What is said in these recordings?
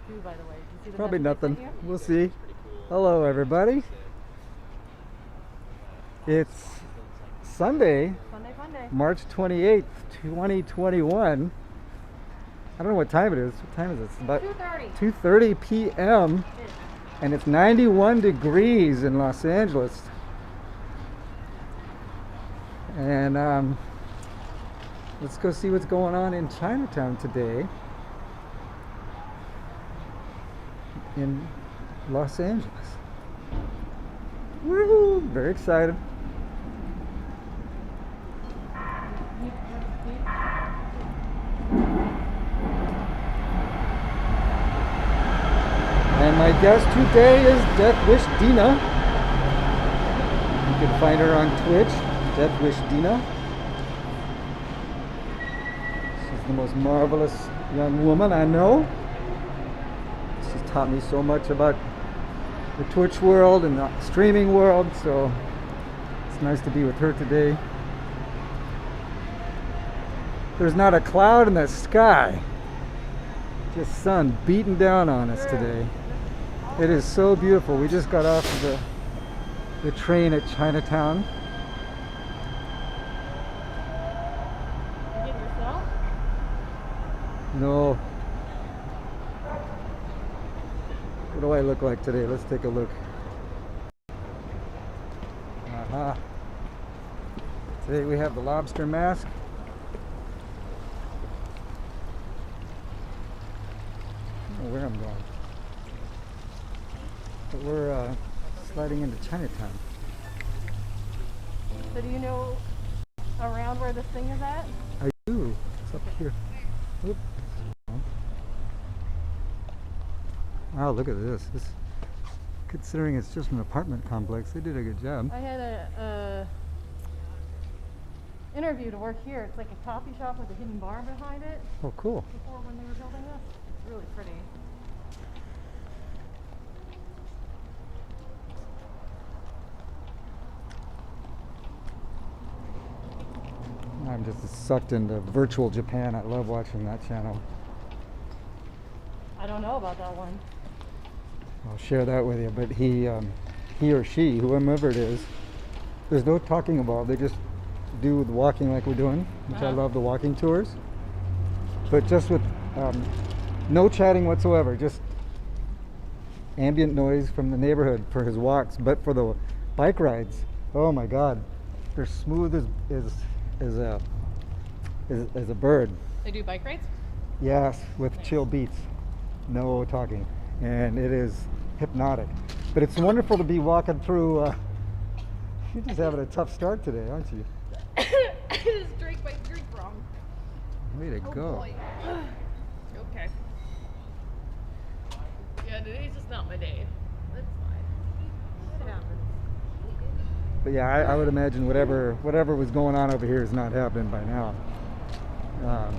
do, by the way? Do you see the Probably message I nothing. sent you? We'll see. Hello, everybody. It's Sunday, Sunday. March 28th, 2021. I don't know what time it is. What time is it? It's about 2:30. 2:30 p.m. and it's 91 degrees in Los Angeles. And let's go see what's going on in Chinatown today in Los Angeles. Woo! Very excited. And my guest today is Death Wish Dina. You can find her on Twitch, Death Wish Dina. She's the most marvelous young woman I know. She's taught me so much about the Twitch world and the streaming world, so it's nice to be with her today. There's not a cloud in the sky, just sun beating down on us today. It is so beautiful. We just got off of the train at Chinatown. You getting yourself? No. What do I look like today? Let's take a look. Aha. Today we have the lobster mask. I don't know where I'm going. But we're sliding into Chinatown. So do you know around where this thing is at? I do. It's up here. Oop. Wow, look at this. Considering it's just an apartment complex, they did a good job. I had a interview to work here. It's like a coffee shop with a hidden bar behind it. Oh, cool. Before when they were building this. It's really pretty. I'm just sucked into virtual Japan. I love watching that channel. I don't know about that one. I'll share that with you. But he or she, whomever it is, there's no talking about. They just do the walking like we're doing, which I love the walking tours. But just with no chatting whatsoever, just ambient noise from the neighborhood for his walks. But for the bike rides, oh my God, they're smooth as a bird. They do bike rides? Yes, with chill beats, no talking, and it is hypnotic. But it's wonderful to be walking through. You're just having a tough start today, aren't you? I just drank my drink wrong. Way to go. Boy. Okay. Yeah, today's just not my day. That's fine. It happens. But yeah, I would imagine whatever was going on over here is not happening by now. Well,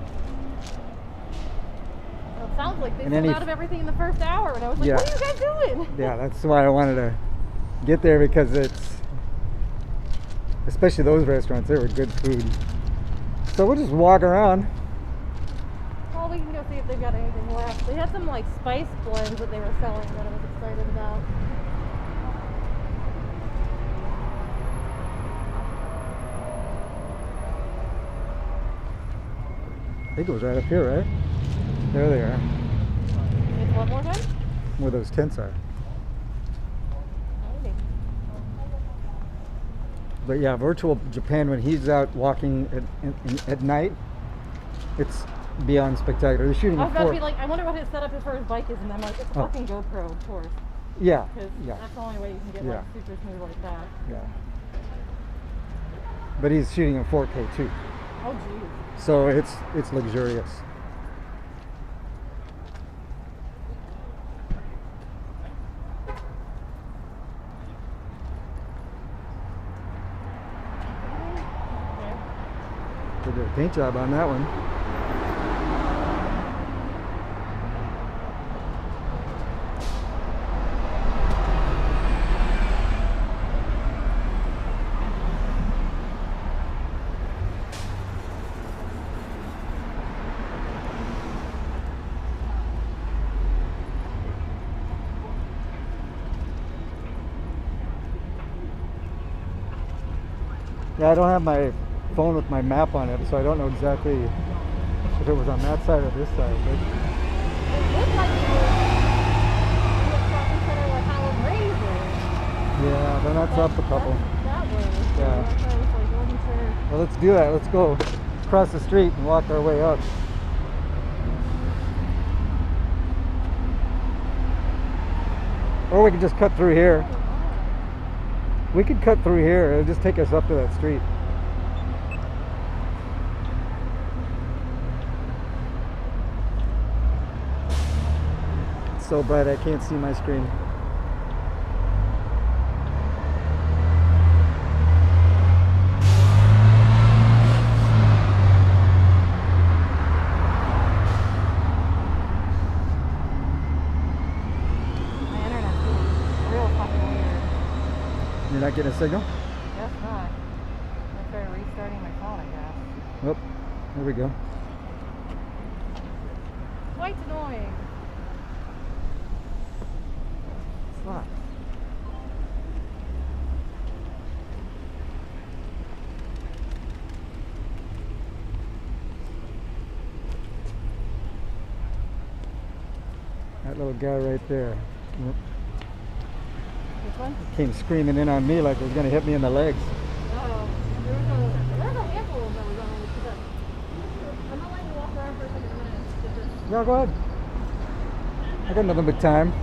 it sounds like they And sold any- out of everything in the first hour, and I was like, Yeah. what are you guys doing? Yeah, that's why I wanted to get there, because it's, especially those restaurants, they were good food. So we'll just walk around. Well, we can go see if they've got anything left. They had some like spice blends that they were selling that I was excited about. I think it was right up here, right? There they are, Maybe one more time? where those tents are. Maybe. But yeah, virtual Japan, when he's out walking at night, it's beyond spectacular. They're shooting I a was about to four. be like, I wonder what his setup is for his bike is, and I'm like, it's Oh. fucking GoPro, of course. Yeah, Because yeah, that's the only way you can get Yeah. like super smooth like that. yeah. But he's shooting in 4K too, Oh, geez. so it's luxurious. Okay. They did a paint job on that one. Yeah, I don't have my phone with my map on it, so I don't know exactly if it was on that side or this side. But It looked like it was in the shopping center where Howard Rays is. yeah, then that's up a couple. That way. Yeah. That's why I was like, wasn't sure. Well, let's do that. Let's go across the street and walk our way up. Or we could just cut through here. We could cut through here. It'll just take us up to that street. It's so bright I can't see my screen. My internet's real fucking weird. You're not getting a signal? Guess not. I tried restarting my phone, I guess. Oh, there we go. Quite annoying. Fuck. That little guy right there Which one? came screaming in on me like it was going to hit me in the legs. Oh, there's a handful of them that was on the I'm gonna let you walk around for a second. I'm gonna get this. Yeah, go ahead. I got nothing but time.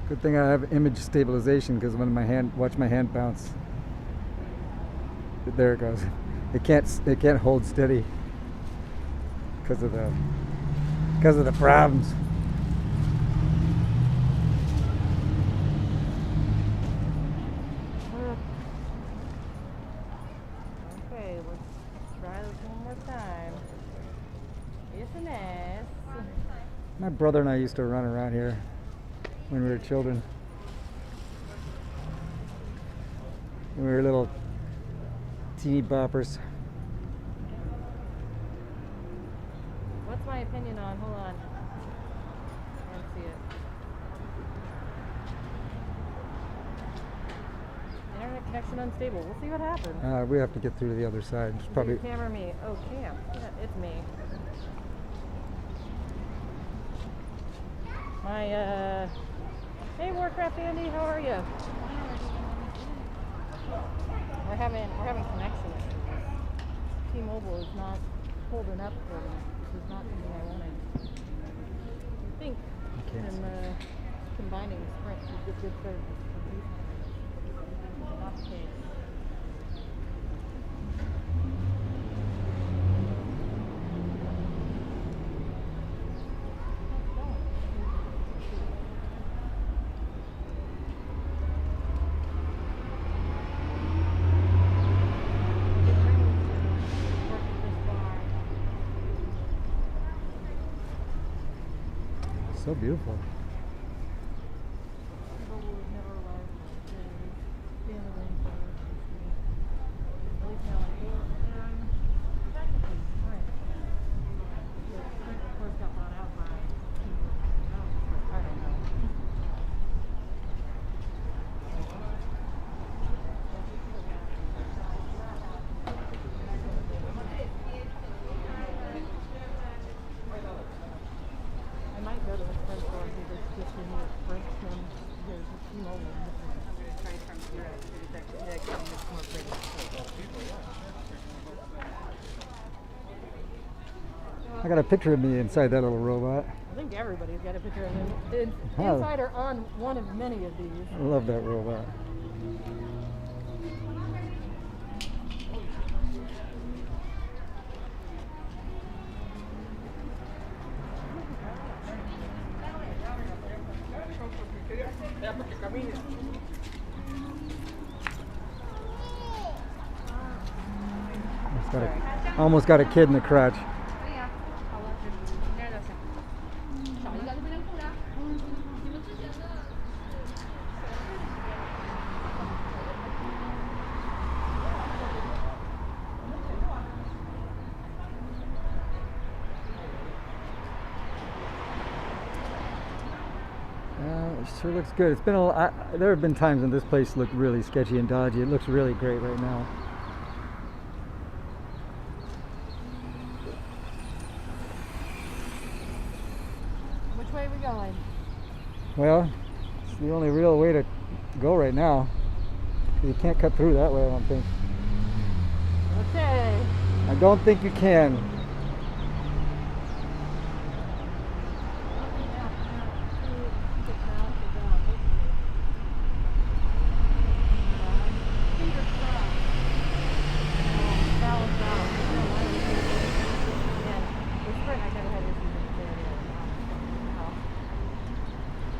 Good thing I have image stabilization because when watch my hand bounce. There it goes. It can't hold steady because of the problems. Okay, let's try this one more time. It's an S. My brother and I used to run around here when we were children. When we were little teeny boppers. What's my opinion on? Hold on. Can't see it. Internet connection unstable. We'll see what happens. We have to get through to the other side. It's probably Your camera me. Oh, Cam. Yeah, it's me. My hey Warcraft Andy, how are you? We're having connection issues. T-Mobile is not holding up for me. This is not something I wanted. I think them combining Sprint with good service. Not the case. so beautiful. I got a picture of me inside that little robot. I think everybody's got a picture of him. It's inside or on one of many of these. I love that robot. Almost got a kid in the crotch. It sure looks good. It's been there have been times when this place looked really sketchy and dodgy. It looks really great right now. Which way are we going? Well, it's the only real way to go right now. You can't cut through that way, I don't think. Okay. I don't think you can.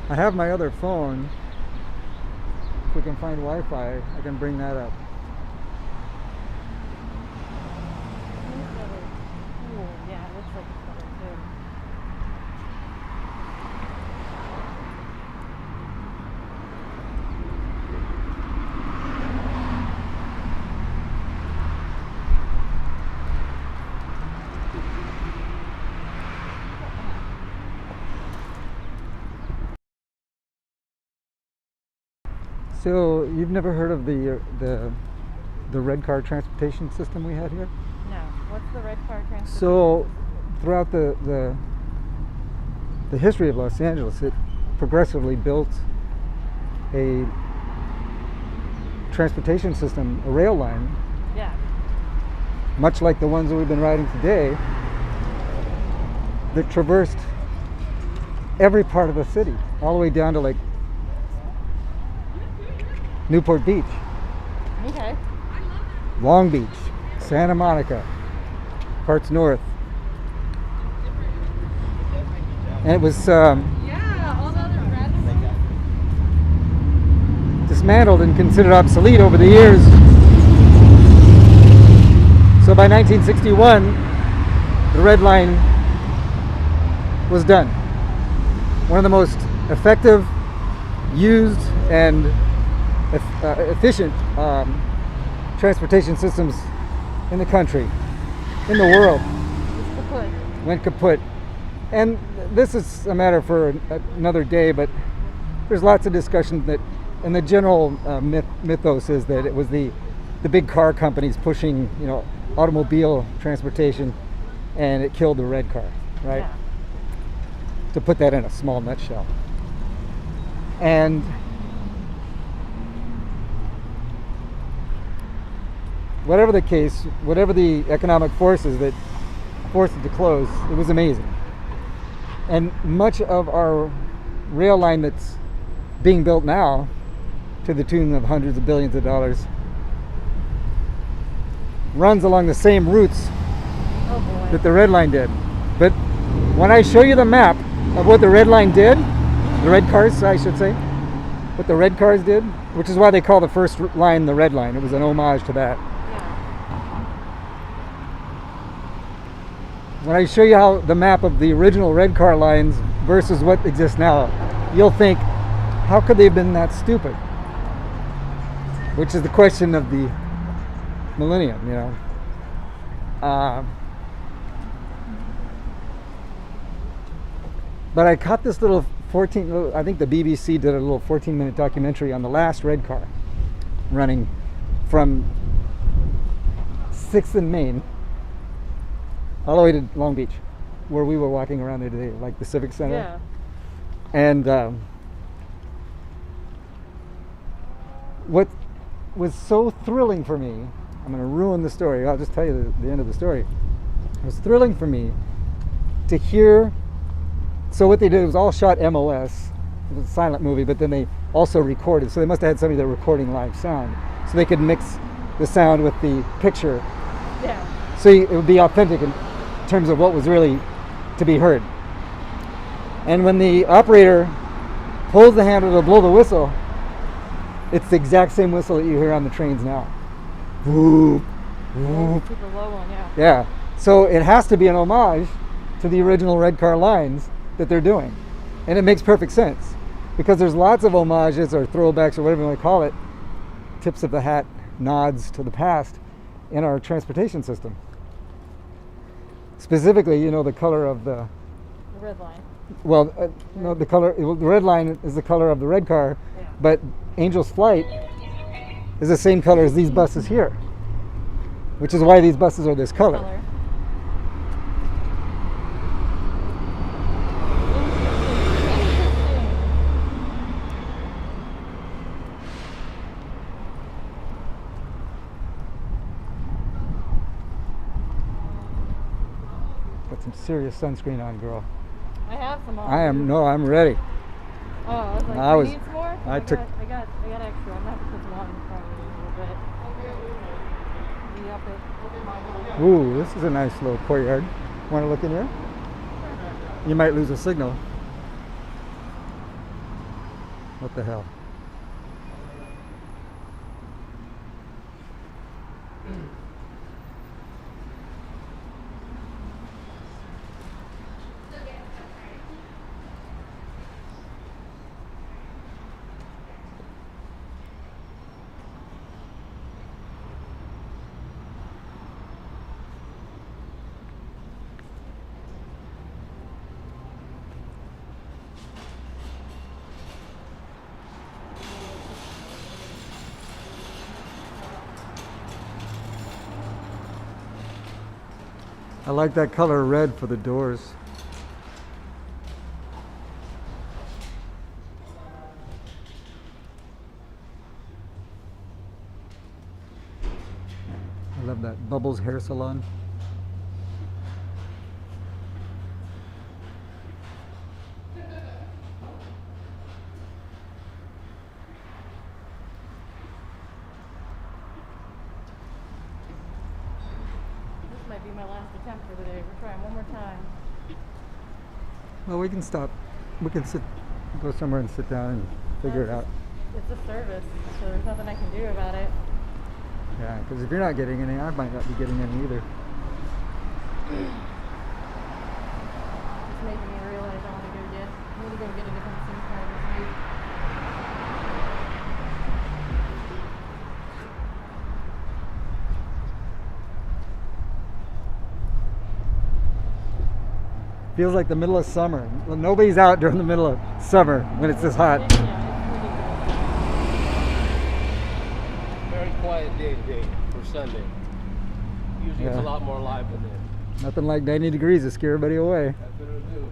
I have my other phone. If we can find Wi-Fi, I can bring that up. Yeah, it looks like it's better too. So you've never heard of the red car transportation system we had here? No. What's the red car transportation? So throughout the history of Los Angeles, it progressively built a transportation system, a rail line, Yeah. much like the ones that we've been riding today, that traversed every part of the city, all the way down to like Newport Beach, Okay. Long Beach, Santa Monica, parts north. And it was Yeah, all the other rats. dismantled and considered obsolete over the years. So by 1961, the Red Line was done. One of the most effective, used, and efficient transportation systems in the country, in the world. It's kaput. Went kaput. And this is a matter for another day, but there's lots of discussion that, and the general mythos is that it was the big car companies pushing, automobile transportation, and it killed the red car, right? Yeah. To put that in a small nutshell. And whatever the case, whatever the economic forces that forced it to close, it was amazing. And much of our rail line that's being built now, to the tune of hundreds of billions of dollars, runs along the same routes that the Red Line did. But when I show you the map of what the Red Line did, the red cars, I should say, what the red cars did, which is why they call the first line the Red Line. It was an homage to that. When I show you how the map of the original red car lines versus what exists now, you'll think, how could they have been that stupid? Which is the question of the millennium, But I caught this little I think the BBC did a little 14-minute documentary on the last red car running from 6th and Main all the way to Long Beach, where we were walking around there today, like the Civic Center. Yeah. And what was so thrilling for me, I'm going to ruin the story, I'll just tell you the end of the story. It was thrilling for me to hear. So what they did was all shot MOS. It was a silent movie, but then they also recorded. So they must have had somebody that were recording live sound, so they could mix the sound with the picture. Yeah. So it would be authentic in terms of what was really to be heard. And when the operator pulls the handle to blow the whistle, it's the exact same whistle that you hear on the trains now. Whoop, Oh, super low one, yeah. Yeah. So it has to be an homage to the original red car lines that they're doing. And it makes perfect sense because there's lots of homages or throwbacks or whatever you want to call it, tips of the hat, nods to the past in our transportation system. Specifically, you know, the color of the red line. Well, no, the color, the red line is the color of the red car, Yeah. but Angel's Flight is the same color as these buses here, which is why these buses are this color. Put some serious sunscreen on, girl. I have some on. I'm ready. Oh, I was like, I you need some more? I took. I got extra. I'm gonna have to put some on probably a little bit. Ooh, this is a nice little courtyard. Want to look in here? You might lose a signal. What the hell? I like that color red for the doors. I love that Bubbles hair salon. Might be my last attempt for the day. We're trying one more time. Well, we can stop. We can go somewhere and sit down and figure it out. It's a service, so there's nothing I can do about it. Yeah, because if you're not getting any, I might not be getting any either. It's making me realize I want to go get a different SIM card this week. Feels like the middle of summer. Well, nobody's out during the middle of summer when it's this hot. Yeah, it's Very quiet day today for Sunday. Usually it's a lot more live than this. Nothing like 90 degrees to scare everybody away. That's what it'll do.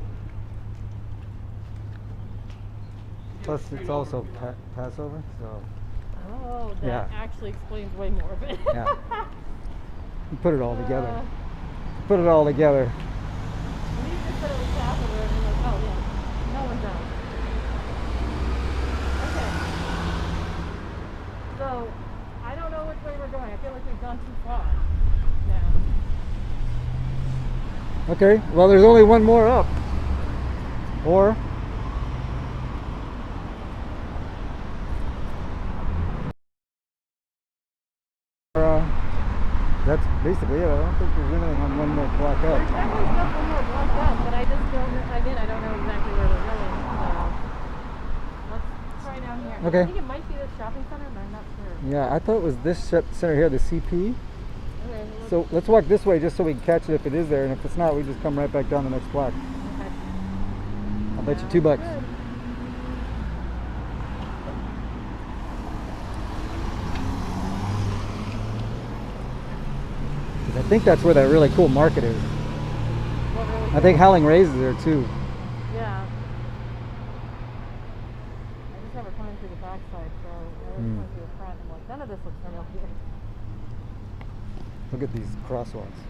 Plus, it's also Passover, so. Oh, that actually explains way more of it. Yeah. You put it all together. Put it all together. When you just said it was Passover, and you're like, oh yeah, no one's out. Okay. So, I don't know which way we're going. I feel like we've gone too far now. Okay, well, there's only one more up. Or. That's basically it. I don't think there's anything on one more block up. There's definitely stuff one more block up, but I just don't, again, I don't know exactly where we're going, so let's try down here. Okay. I think it might be the shopping center, but I'm not sure. Yeah, I thought it was this center here, the CP. Okay, So let's walk this way just so we can catch it if it is there, and if it's not, we just come right back down the next block. okay. I'll bet you $2. Good. I think that's where that really cool market is. What really I think Howling Rays is there too. Yeah. I just never come in through the backside, so I always come through the front. I'm like, none of this looks familiar. Look at these crosswalks.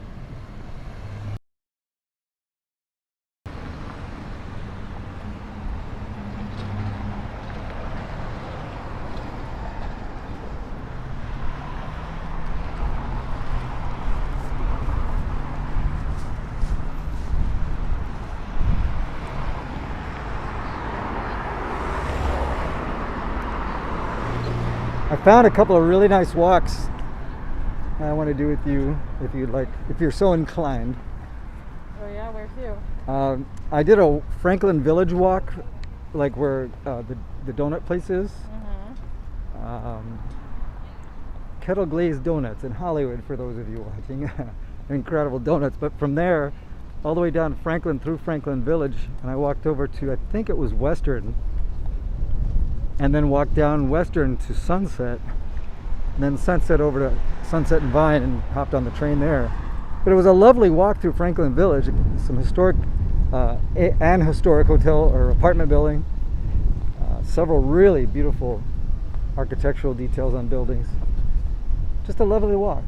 I found a couple of really nice walks I want to do with you, if you'd like, if you're so inclined. Oh yeah, where to? I did a Franklin Village walk, like where the donut place is. Kettle Glazed Donuts in Hollywood, for those of you watching. Incredible donuts. But from there, all the way down Franklin through Franklin Village, and I walked over to, I think it was Western, and then walked down Western to Sunset, and then Sunset over to Sunset and Vine, and hopped on the train there. But it was a lovely walk through Franklin Village, some historic and historic hotel or apartment building, several really beautiful architectural details on buildings. Just a lovely walk.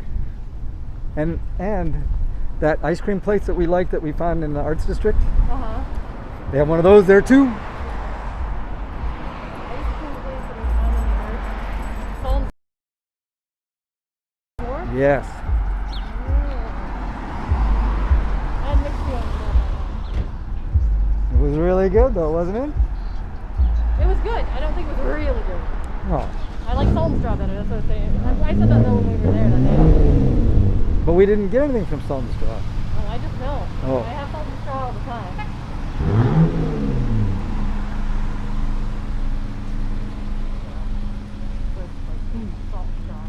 And that ice cream place that we like, that we found in the Arts District, they have one of those there too. Ice cream place that we found in the Arts. Yes. And mixed feelings about that one. It was really good though, wasn't it? It was good. I don't think it was really good. Oh. I like salt and straw better, that's what I was saying. I said that though when we were there that day. But we didn't get anything from Salt and Straw. Oh, I just know. Oh. I have salt and straw all the time. Salt and straw.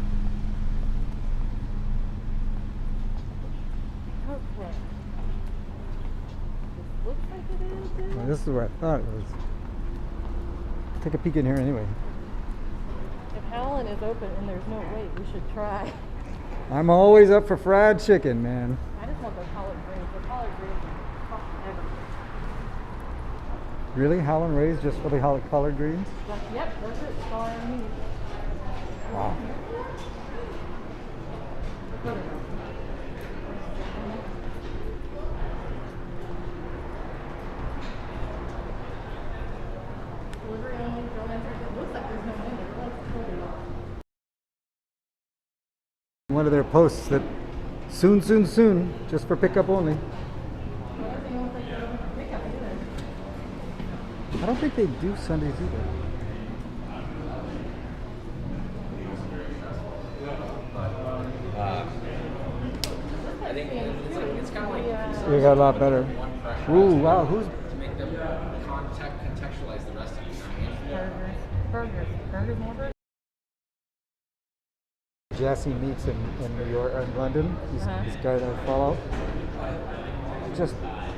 Okay. This looks like it is. Well, this is where I thought it was. Take a peek in here anyway. If Howlin is open and there's no wait, we should try. I'm always up for fried chicken, man. I just want the collard greens. The collard greens are fucking everything. Really? Howlin' Rays just for the collard greens? Yep, that's it. That's all I need. Wow. Delivery only, don't enter. It looks like there's no menu. It looks cool. One of their posts that soon, soon, soon, just for pickup only. I don't think they do Sundays either. I think it's kind of like We got a lot better. Ooh, wow, who's to make them contextualize the rest of it. Burgers more burgers? Jassy Meats in New York, or in London. This guy that I follow. Just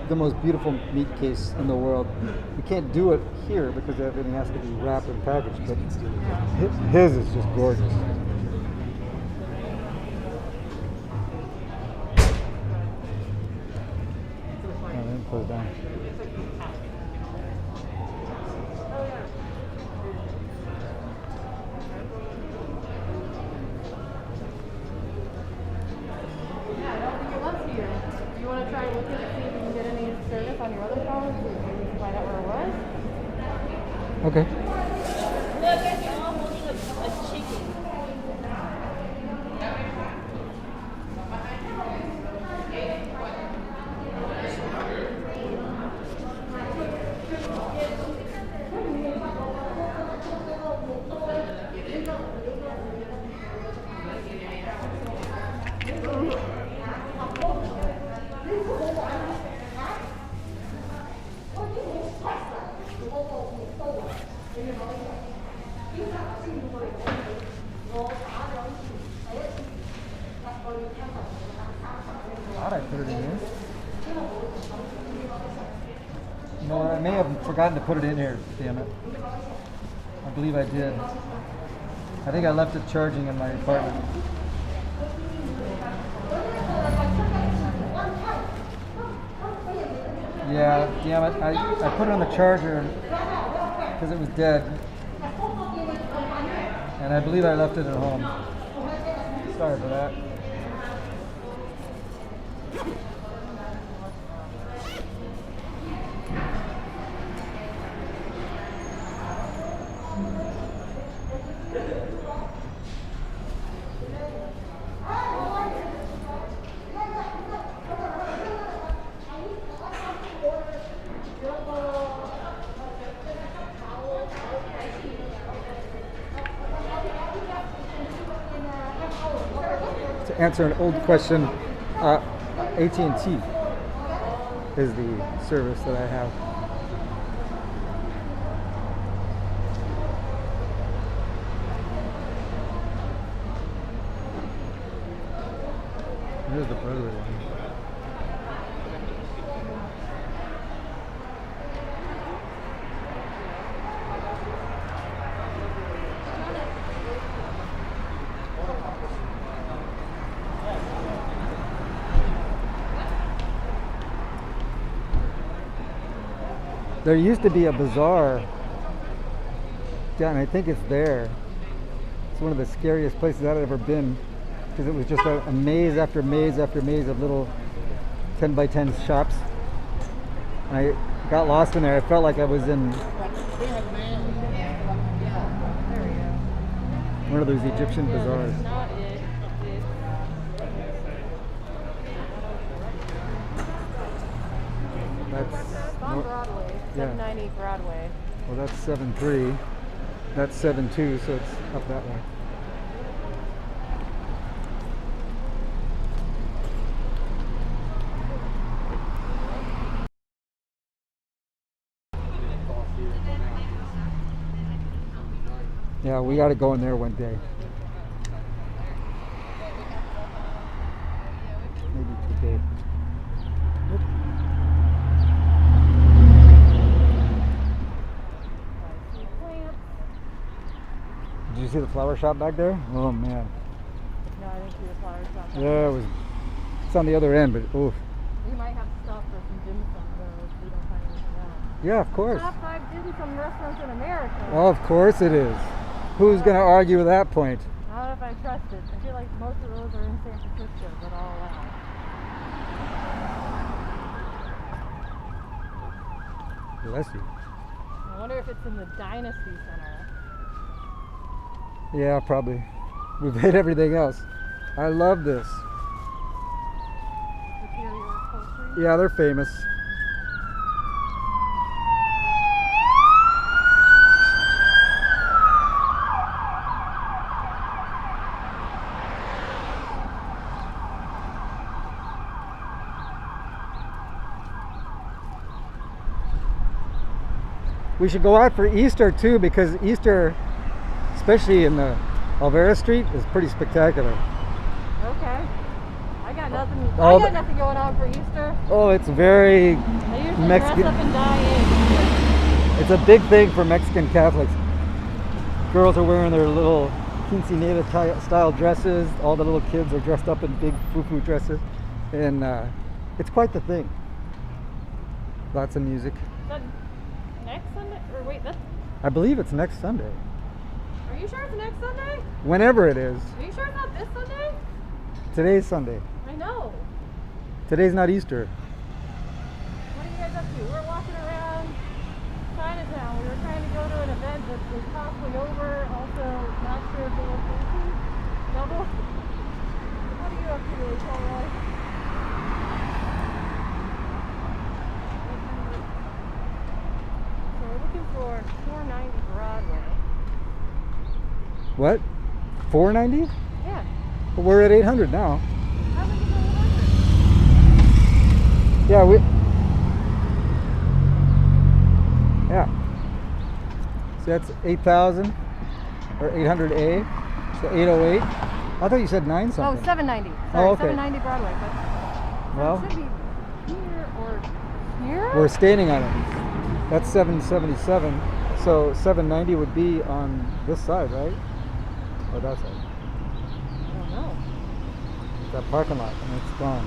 the most beautiful meat case in the world. You can't do it here because everything has to be wrapped and packaged, but his is just gorgeous. Put it down. Yeah, I don't think it was here. Do you want to try looking to see if you can get any service on your other phone so you can find out where it was? Okay. Look, you're all holding a chicken. Thought I put it in here. You know what? I may have forgotten to put it in here. Damn it. I believe I did. I think I left it charging in my apartment. Yeah, damn it. I put it on the charger because it was dead. And I believe I left it at home. Sorry for that. answer an old question. AT&T is the service that I have. Here's the Broadway one. There used to be a bazaar down, I think it's there. It's one of the scariest places I've ever been because it was just a maze after maze after maze of little 10 by 10 shops. And I got lost in there. I felt like I was in one of those Egyptian bazaars. That's on Broadway, 790 Broadway. Well, that's 7.3. That's 7.2, so it's up that way. Yeah, we got to go in there one day. Maybe today. Oop. Did you see the flower shop back there? Oh man. No, I didn't see the flower shop. Yeah, it's on the other end, but oof. We might have to stop for some dim sum though if we don't find anything else. Yeah, of course. Top 5 dim sum restaurants in America. Oh, of course it is. Who's going to argue with that point? I don't know if I trust it. I feel like most of those are in San Francisco, but all out. Bless you. I wonder if it's in the Dynasty Center. Yeah, probably. We've hit everything else. I love this. Superior Upholstery. Yeah, they're famous. We should go out for Easter too, because Easter, especially in the Alvera Street, is pretty spectacular. Okay. I got nothing going on for Easter. Oh, it's very I usually Mexican. dress up and dye in. It's a big thing for Mexican Catholics. Girls are wearing their little quinceanera style dresses. All the little kids are dressed up in big foo-foo dresses. And it's quite the thing. Lots of music. Is that next Sunday? Or wait, that's... I believe it's next Sunday. Are you sure it's next Sunday? Whenever it is. Are you sure it's not this Sunday? Today's Sunday. I know. Today's not Easter. What are you guys up to? We're walking around Chinatown. We were trying to go to an event that was possibly over. Also, not sure if the location. Double. What are you up to today, Paul? So we're looking for 490 Broadway. What? 490? Yeah. Well, we're at 800 now. How did you go 800? Yeah, yeah. So that's 8,000 or 800A. So 808. I thought you said 9 Oh, something. 790. Sorry, Oh, okay. 790 Broadway. But Well, it should be here or here? we're standing on it. That's 777. So 790 would be on this side, right? Or that side? I don't know. That parking lot, and it's gone.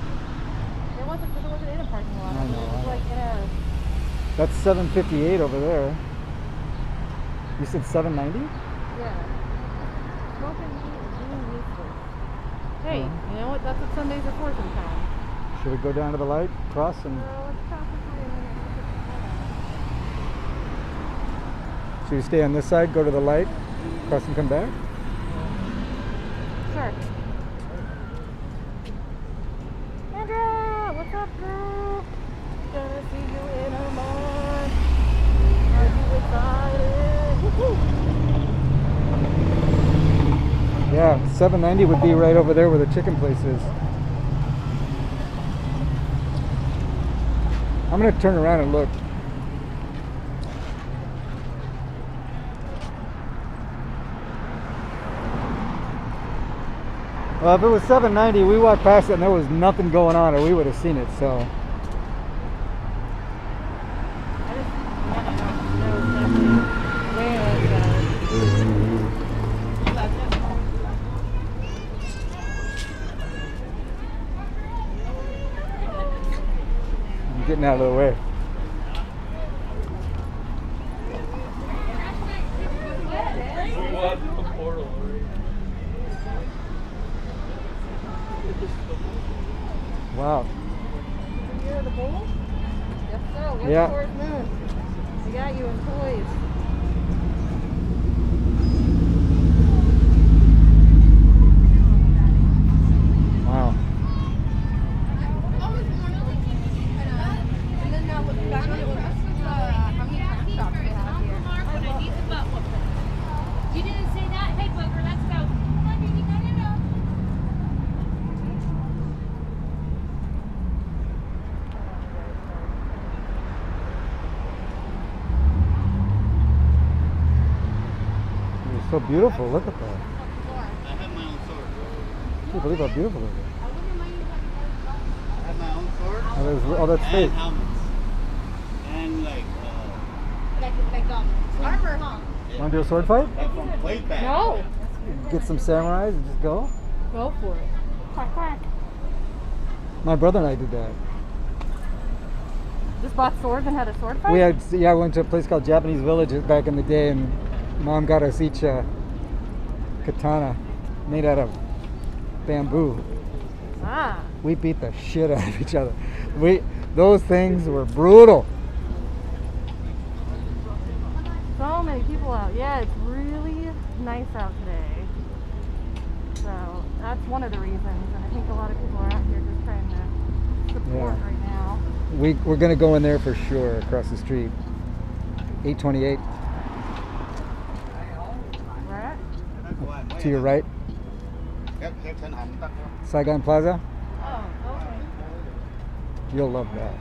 It wasn't in a parking lot. I know, It was I like in a... That's 758 over there. You said 790? Yeah. Smoking meat and being useless. Hey, you know what? That's what Sundays are for sometimes. Should we go down to the light, cross, and Let's cross the street and then should we stay on this side, go to the light, cross and come back? sure. Andrea, what's up, girl? Gonna see you in a month. Are you excited? Woo-hoo. Yeah, Yeah, 790 would be right over there where the chicken place is. I'm gonna turn around and look. Well, if it was 790, we walked past it and there was nothing going on, or we would have seen it. So. I'm getting out of the way. Wow. Year of the bull? Yes, so. Yes, Yeah. towards moon. We got you in toys. Wow. And then now look back at how many tax shops they have here. You didn't say that? Hey, Booger, let's go. It's so beautiful. Look at that. I have my own sword. I can't believe how beautiful it is. I have my own sword. Oh, that's fake. And helmets. And like Armor, huh? Want to do a sword fight? like from way back. No. Get some samurais and just go? Go for it. Quack, quack. My brother and I did that. Just bought swords and had a sword fight? I went to a place called Japanese Village back in the day, and Mom got us each a katana made out of bamboo. Ah. We beat the shit out of each other. Those things were brutal. So many people out. Yeah, it's really nice out today. So that's one of the reasons. And I think a lot of people are out here just trying to support Yeah. right now. We're gonna go in there for sure, across the street. 828 Right? to your right. Saigon Plaza. Oh, okay. You'll love that.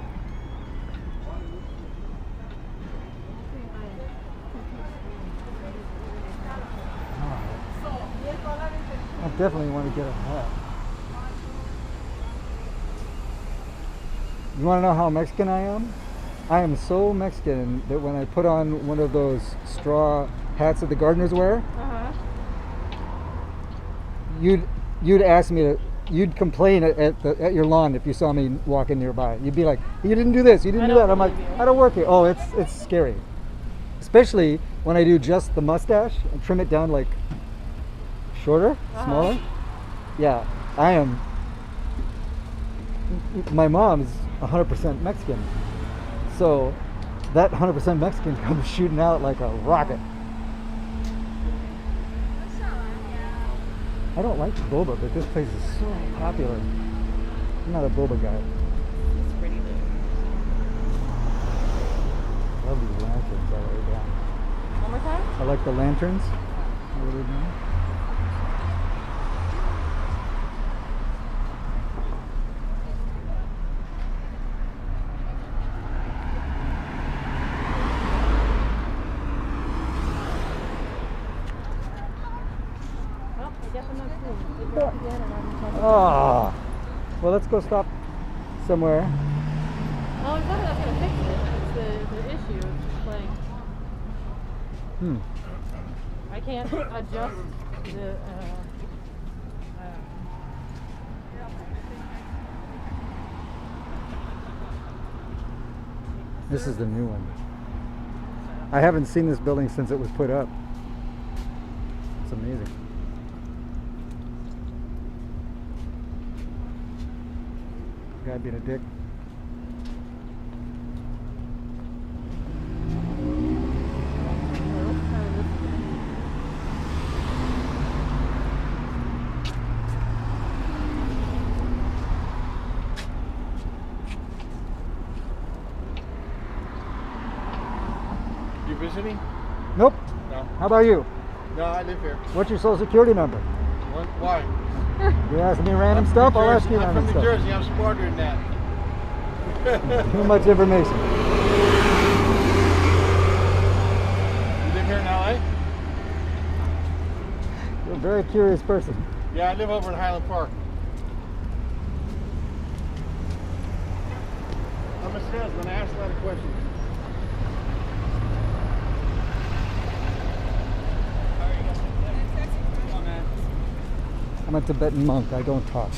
I definitely want to get a hat. You want to know how Mexican I am? I am so Mexican that when I put on one of those straw hats that the gardeners wear, Uh-huh. you'd ask me to, you'd complain at your lawn if you saw me walking nearby. You'd be like, "You didn't do this, you didn't do that." I'm like, "I don't work here." Oh, it's scary, especially when I do just the mustache and trim it down like shorter, smaller. Yeah, I am. My mom is 100% Mexican, so that 100% Mexican comes shooting out like a rocket. I don't like boba, but this place is so popular. I'm not a boba guy. It's pretty big. I love these lanterns all the way down. One more time? I like the lanterns all the way down. Oh, I guess I'm not cool. They dropped again and I'm trying to- Ah, well, let's go stop somewhere. Oh, it's not that that's gonna fix it. It's the issue. It's just like I can't adjust the. This is the new one. I haven't seen this building since it was put up. It's amazing. Guy being a dick. You visiting? Nope. No. How about you? No, I live here. What's your social security number? What? Why? You ask me random stuff, I'll ask you I'm random from New stuff. Jersey. I'm smarter than that. Too much information. You live here in LA? You're a very curious person. Yeah, I live over in Highland Park. I'm a salesman. I ask a lot of questions. I'm a Tibetan monk. I don't talk.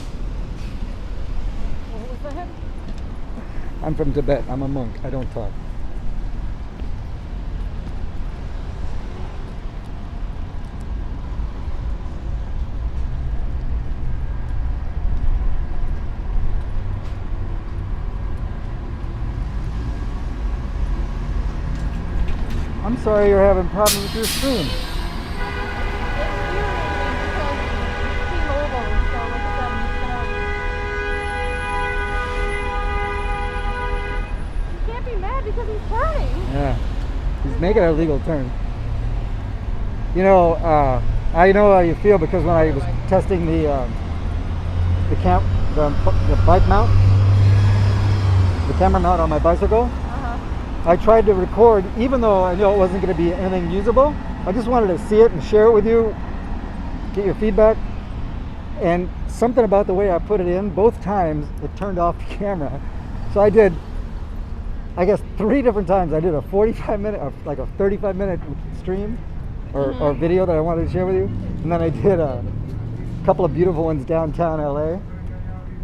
What was that? I'm from Tibet. I'm a monk. I don't talk. I'm sorry you're having problems with your stream. Because he's turning. Yeah, he's making a legal turn. You know, I know how you feel because when I was testing the bike mount, the camera mount on my bicycle, I tried to record, even though I know it wasn't going to be anything usable. I just wanted to see it and share it with you, get your feedback. And something about the way I put it in, both times it turned off the camera. So I did, I guess 3 different times. I did a 45-minute, like a 35-minute stream or video that I wanted to share with you. And then I did a couple of beautiful ones downtown LA.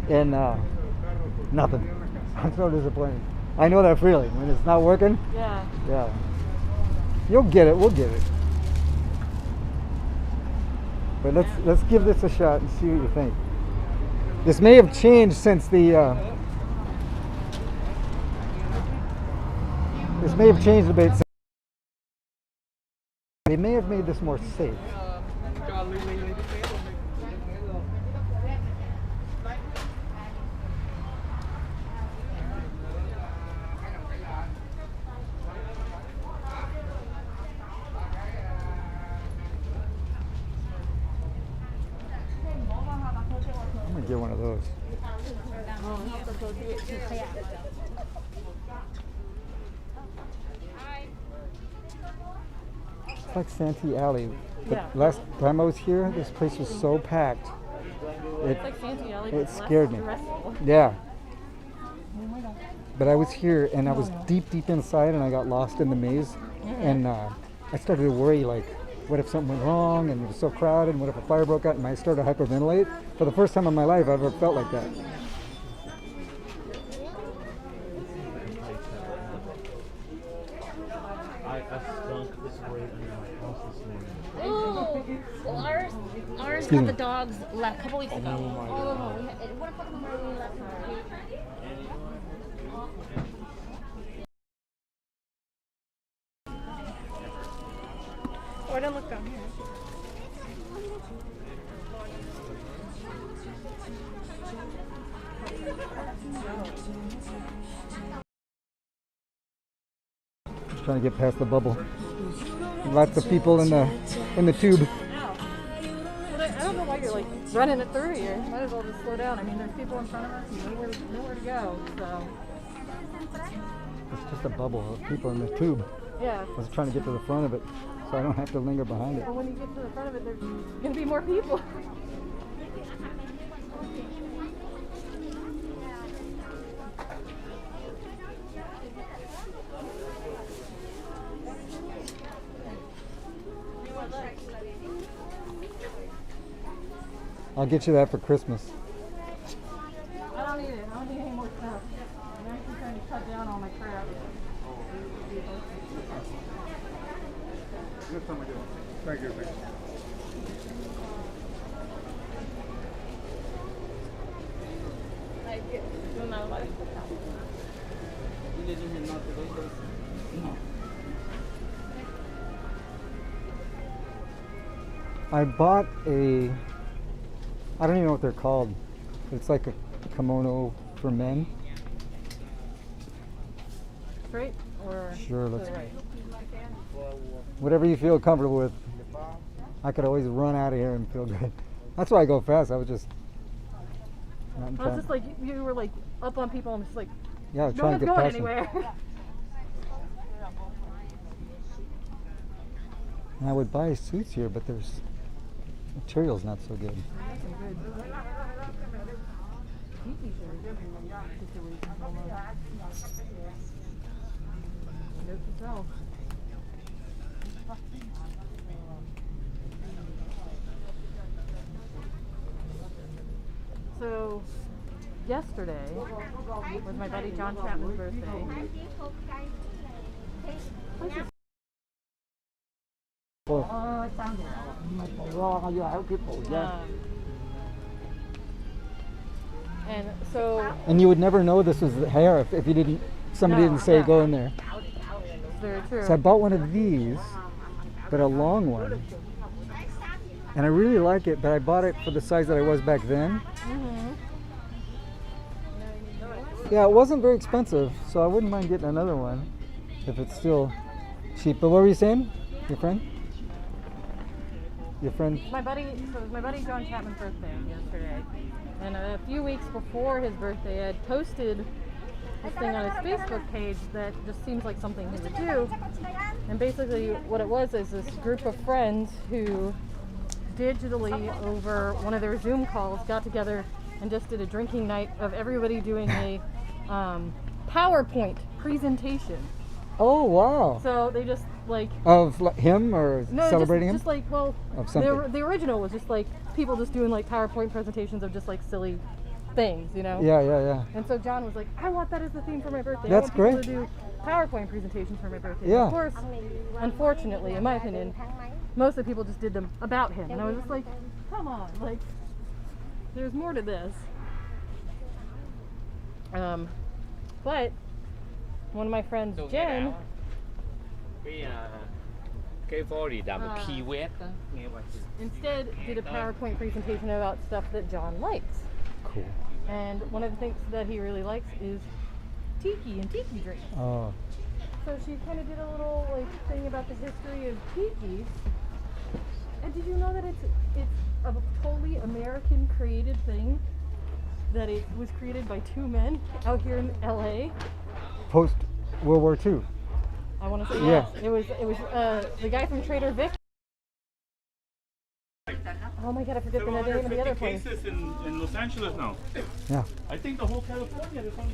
And nothing. I'm so disappointed. I know that feeling when it's not working. Yeah. Yeah. You'll get it. We'll get it. But let's give this a shot and see what you think. This may have changed since the. This may have changed a bit. They may have made this more safe. I'm gonna get one of those. It's like Santee Alley. But Yeah. last time I was here, this place was so packed. It's like Santee Alley, It but scared me. less stressful. Yeah. But I was here and I was deep inside and I got lost in the maze. And I started to worry, like, what if something went wrong and it was so crowded, and what if a fire broke out, and I started to hyperventilate. For the first time in my life I've ever felt like that. Ooh, well, ours got the dogs a couple weeks ago. All of them. What a fucking number we left. Oh, I didn't look down here. Just trying to get past the bubble. Lots of people in the tube. Well, I don't know why you're like running it through here. Might as well just slow down. I mean, there's people in front of us and nowhere to go. So It's just a bubble of people in the tube. yeah. I was trying to get to the front of it so I don't have to linger behind it. But when you get to the front of it, there's gonna be more people. I'll get you that for Christmas. I don't need it. I don't need any more stuff. I'm actually trying to cut down on my crap. Thank you. I bought a, I don't even know what they're called. It's like a kimono for men. Straight or Sure, to let's the right? whatever you feel comfortable with. I could always run out of here and feel good. That's why I go fast. I was just. I'm Well, it's just like you were like up on people and just like yeah, I was no trying one's to get going past them. anywhere. And I would buy suits here, but there's material's not so good. So, yesterday was my buddy John Chapman's birthday. And so, And you would never know this was the hair if you didn't. Somebody No, didn't say yeah. go in there. it's very true. So I bought one of these, but a long one. And I really like it, but I bought it for the size that I was back then. Yeah, it wasn't very expensive, so I wouldn't mind getting another one if it's still cheap. But what were you saying? Your friend? Your friend? So it was my buddy John Chapman's birthday yesterday. And a few weeks before his birthday, I had posted this thing on his Facebook page that just seems like something he would do. And basically what it was is this group of friends who digitally over one of their Zoom calls got together and just did a drinking night of everybody doing a PowerPoint presentation. Oh, wow. So they just like Of him or no, celebrating just him? like well, Of something. the original was just like people just doing like PowerPoint presentations of just like silly things, you know. Yeah. And so John was like, I want that as the theme for my birthday. That's I want people great. to do PowerPoint presentations for my birthday. Yeah. Of course, unfortunately, in my opinion, most of the people just did them about him, and I was just like, come on, like, there's more to this. But one of my friends, Jen, Cái phố đi đầm À. Key West á, nghe qua chưa? instead did a PowerPoint presentation about stuff that John likes. Cool. And one of the things that he really likes is tiki and tiki drinks. Oh, So she kind of did a little like thing about the history of tiki. And did you know that it's a totally American created thing? That it was created by two men out here in LA. post World War II. I want to say Yeah. yes. It was the guy from Trader Vic. Oh my God, I forget the name of the other place. cases in Los Angeles now. Yeah. I think the whole California, there's only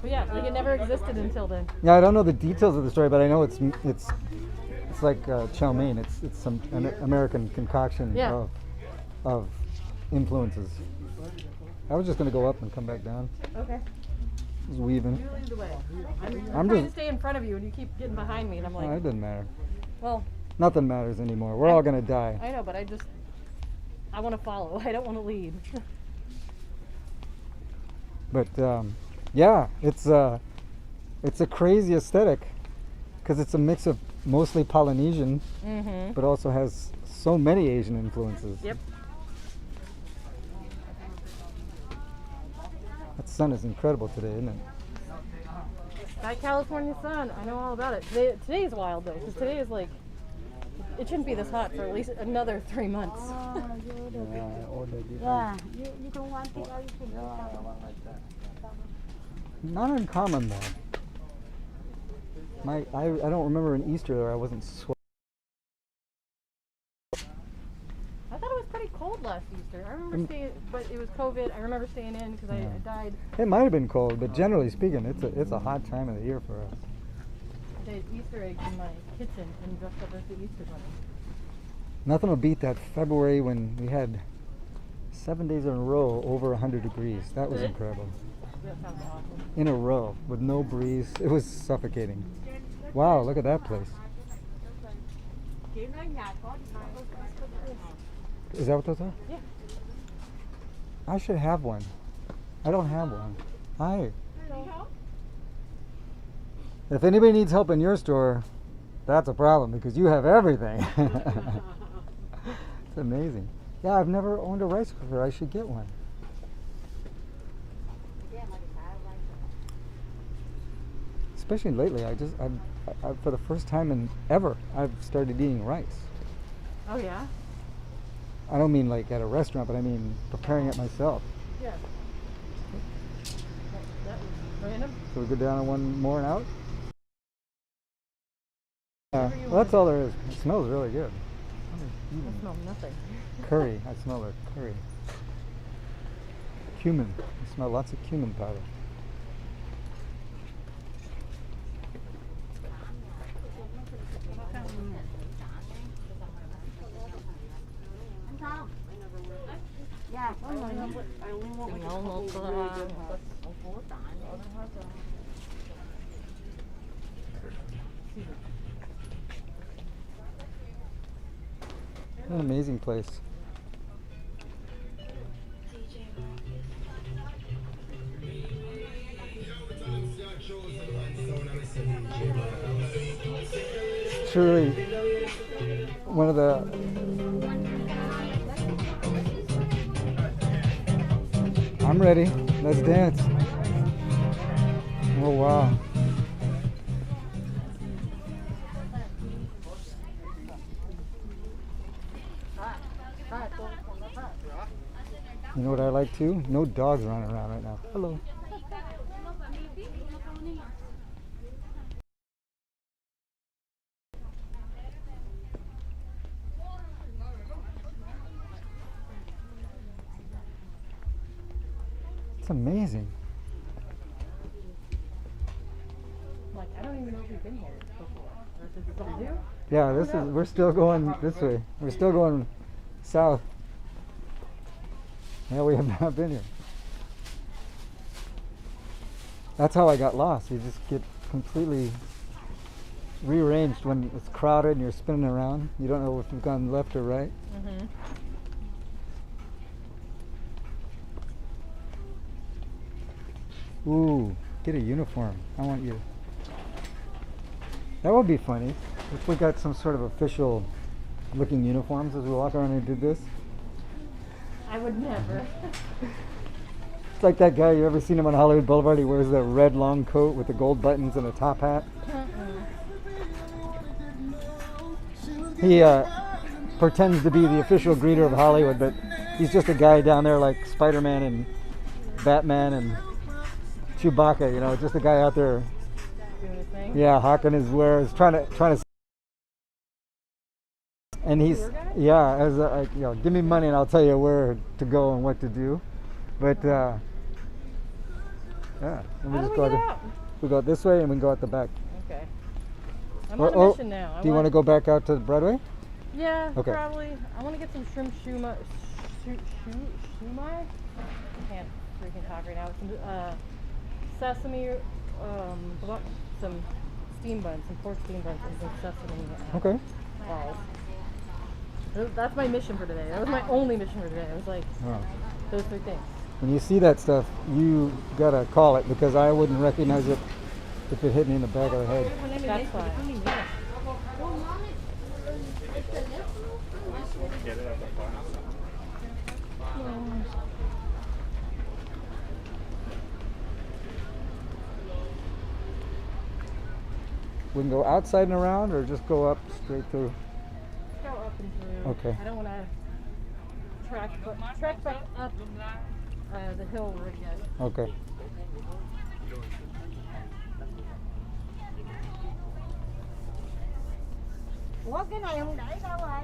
But yeah, like it never existed until then. Yeah, I don't know the details of the story, but I know it's like chow mein. It's some an American concoction Yeah. of influences. I was just gonna go up and come back down. Okay. Just weaving. You lead the way. I'm I'm trying to just. stay in front of you and you keep getting behind me and I'm Oh, like, it doesn't matter. well, Nothing matters anymore. We're all gonna die. I know, but I want to follow. I don't want to lead. But yeah, it's a crazy aesthetic because it's a mix of mostly Polynesian, Mm-hmm. but also has so many Asian influences. Yep. That sun is incredible today, isn't it? Got California sun. I know all about it. Today's wild though, because today is like, it shouldn't be this hot for at least another 3 months. Yeah, you don't want to go, you can go. Not uncommon though. I don't remember an Easter where I wasn't sweating. I thought it was pretty cold last Easter. I remember staying, but it was COVID. I remember staying in because I died. It might have been cold, but generally speaking, it's a hot time of the year for us. I did Easter eggs in my kitchen and dressed up as the Easter bunny. Nothing will beat that February when we had 7 days in a row over 100 degrees. That was incredible. That sounds awesome. In a row with no breeze. It was suffocating. Wow, look at that place. Is that what those are? Yeah. I should have one. I don't have one. Hi. If anybody needs help in your store, that's a problem because you have everything. It's amazing. Yeah, I've never owned a rice cooker. I should get one. Especially lately, I for the first time in ever, I've started eating rice. Oh yeah. I don't mean like at a restaurant, but I mean preparing it myself. Yeah. That was random. So we go down on one more and out? Yeah, well, that's all there is. It smells really good. I smell nothing. Curry. I smell the curry. Cumin. I smell lots of cumin powder. Dạ, có người không? What an amazing place. Truly one of the I'm ready. Let's dance. Oh wow. You know what I like too? No dogs running around right now. Hello. It's amazing. Like, I don't even know if we've been here before. Or if this is all new. Yeah, this is, we're still going this way. We're still going south. Yeah, we have not been here. That's how I got lost. You just get completely rearranged when it's crowded and you're spinning around. You don't know if you've gone left or right. Mm-hmm. Ooh, get a uniform. I want you. That would be funny if we got some sort of official looking uniforms as we walk around and did this. I would never. It's like that guy, you ever seen him on Hollywood Boulevard? He wears the red long coat with the gold buttons and a top hat. He pretends to be the official greeter of Hollywood, but he's just a guy down there like Spider-Man and Batman and Chewbacca, you know, just a guy out there, Doing his thing. yeah, hawking his wares, trying to. And he's, yeah, as a, you know, give me money and I'll tell you where to go and what to do. But yeah, and we How do just we go get out. out? We go this way and we can go out the back. Okay. I'm Or- on a mission now. Do you want to go back out to Broadway? Yeah, Okay. probably. I want to get some shrimp shumai. I can't freaking talk right now. Some sesame, some steam buns, some pork steam buns, and some sesame Okay. balls. That's my mission for today. That was my only mission for today. I was like, Wow. those three things. When you see that stuff, you gotta call it because I wouldn't recognize it if it hit me in the back of the head. That's fine. We can go outside and around, or just go up straight through. Go up and through. Okay. I don't want to track back up the hill again. Okay. Ủa cái này không để đâu rồi?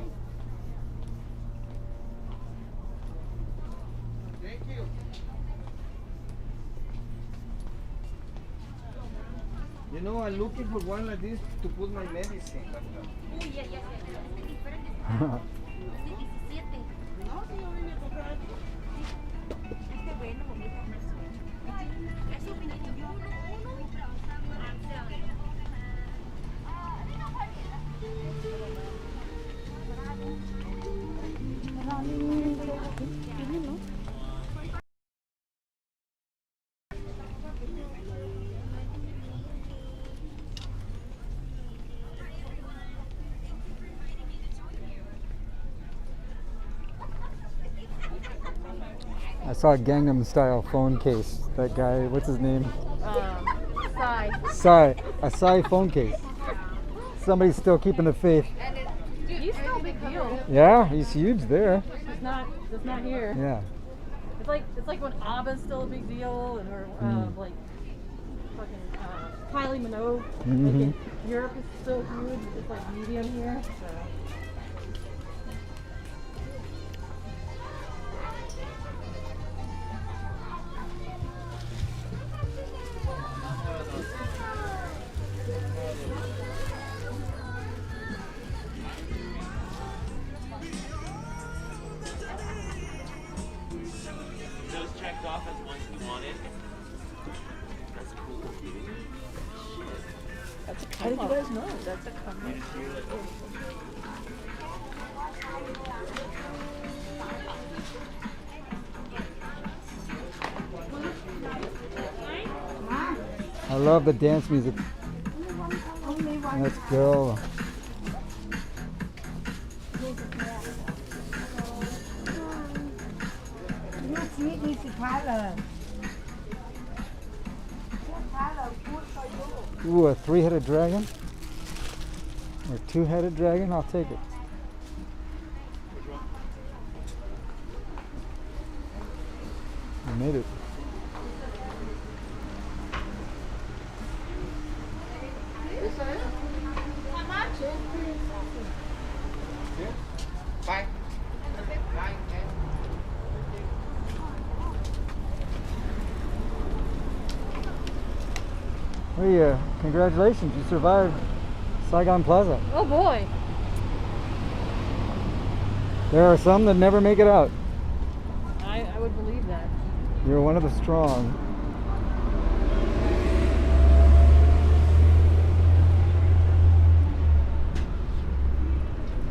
You know, I'm looking for one like this to put my medicine. No, si yo vine a comprar. Este bueno, bonito. Eso vinito yo uno. I saw a Gangnam Style phone case. That guy, what's his name? Sai. A Sai phone case. Somebody's still keeping the faith. He's still a big deal. Yeah, he's huge there. He's just not here. Yeah. It's like when ABBA's still a big deal, and or like fucking Kylie Minogue. Like in Europe is still huge. It's like medium here. So. Those checked off as ones we wanted. That's cool. That's a come. How did you guys know? That's a come. I love the dance music. Let's go. Ooh, a three-headed dragon? Or two-headed dragon? I'll take it. I made it. Hey, congratulations, you survived Saigon Plaza. Oh boy. There are some that never make it out. I would believe that. You're one of the strong.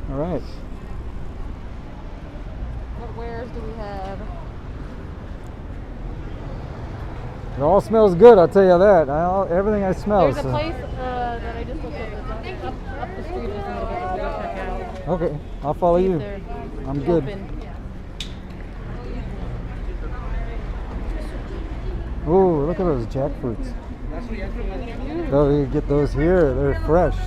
All right. What wares do we have? It all smells good, I'll tell you that. Everything I smell. There's a place that I just looked at that's up the street just a little bit to go check out. Okay, I'll follow See if you. they're I'm good. open. Ooh, look at those jackfruits. Oh, you get those here. They're fresh.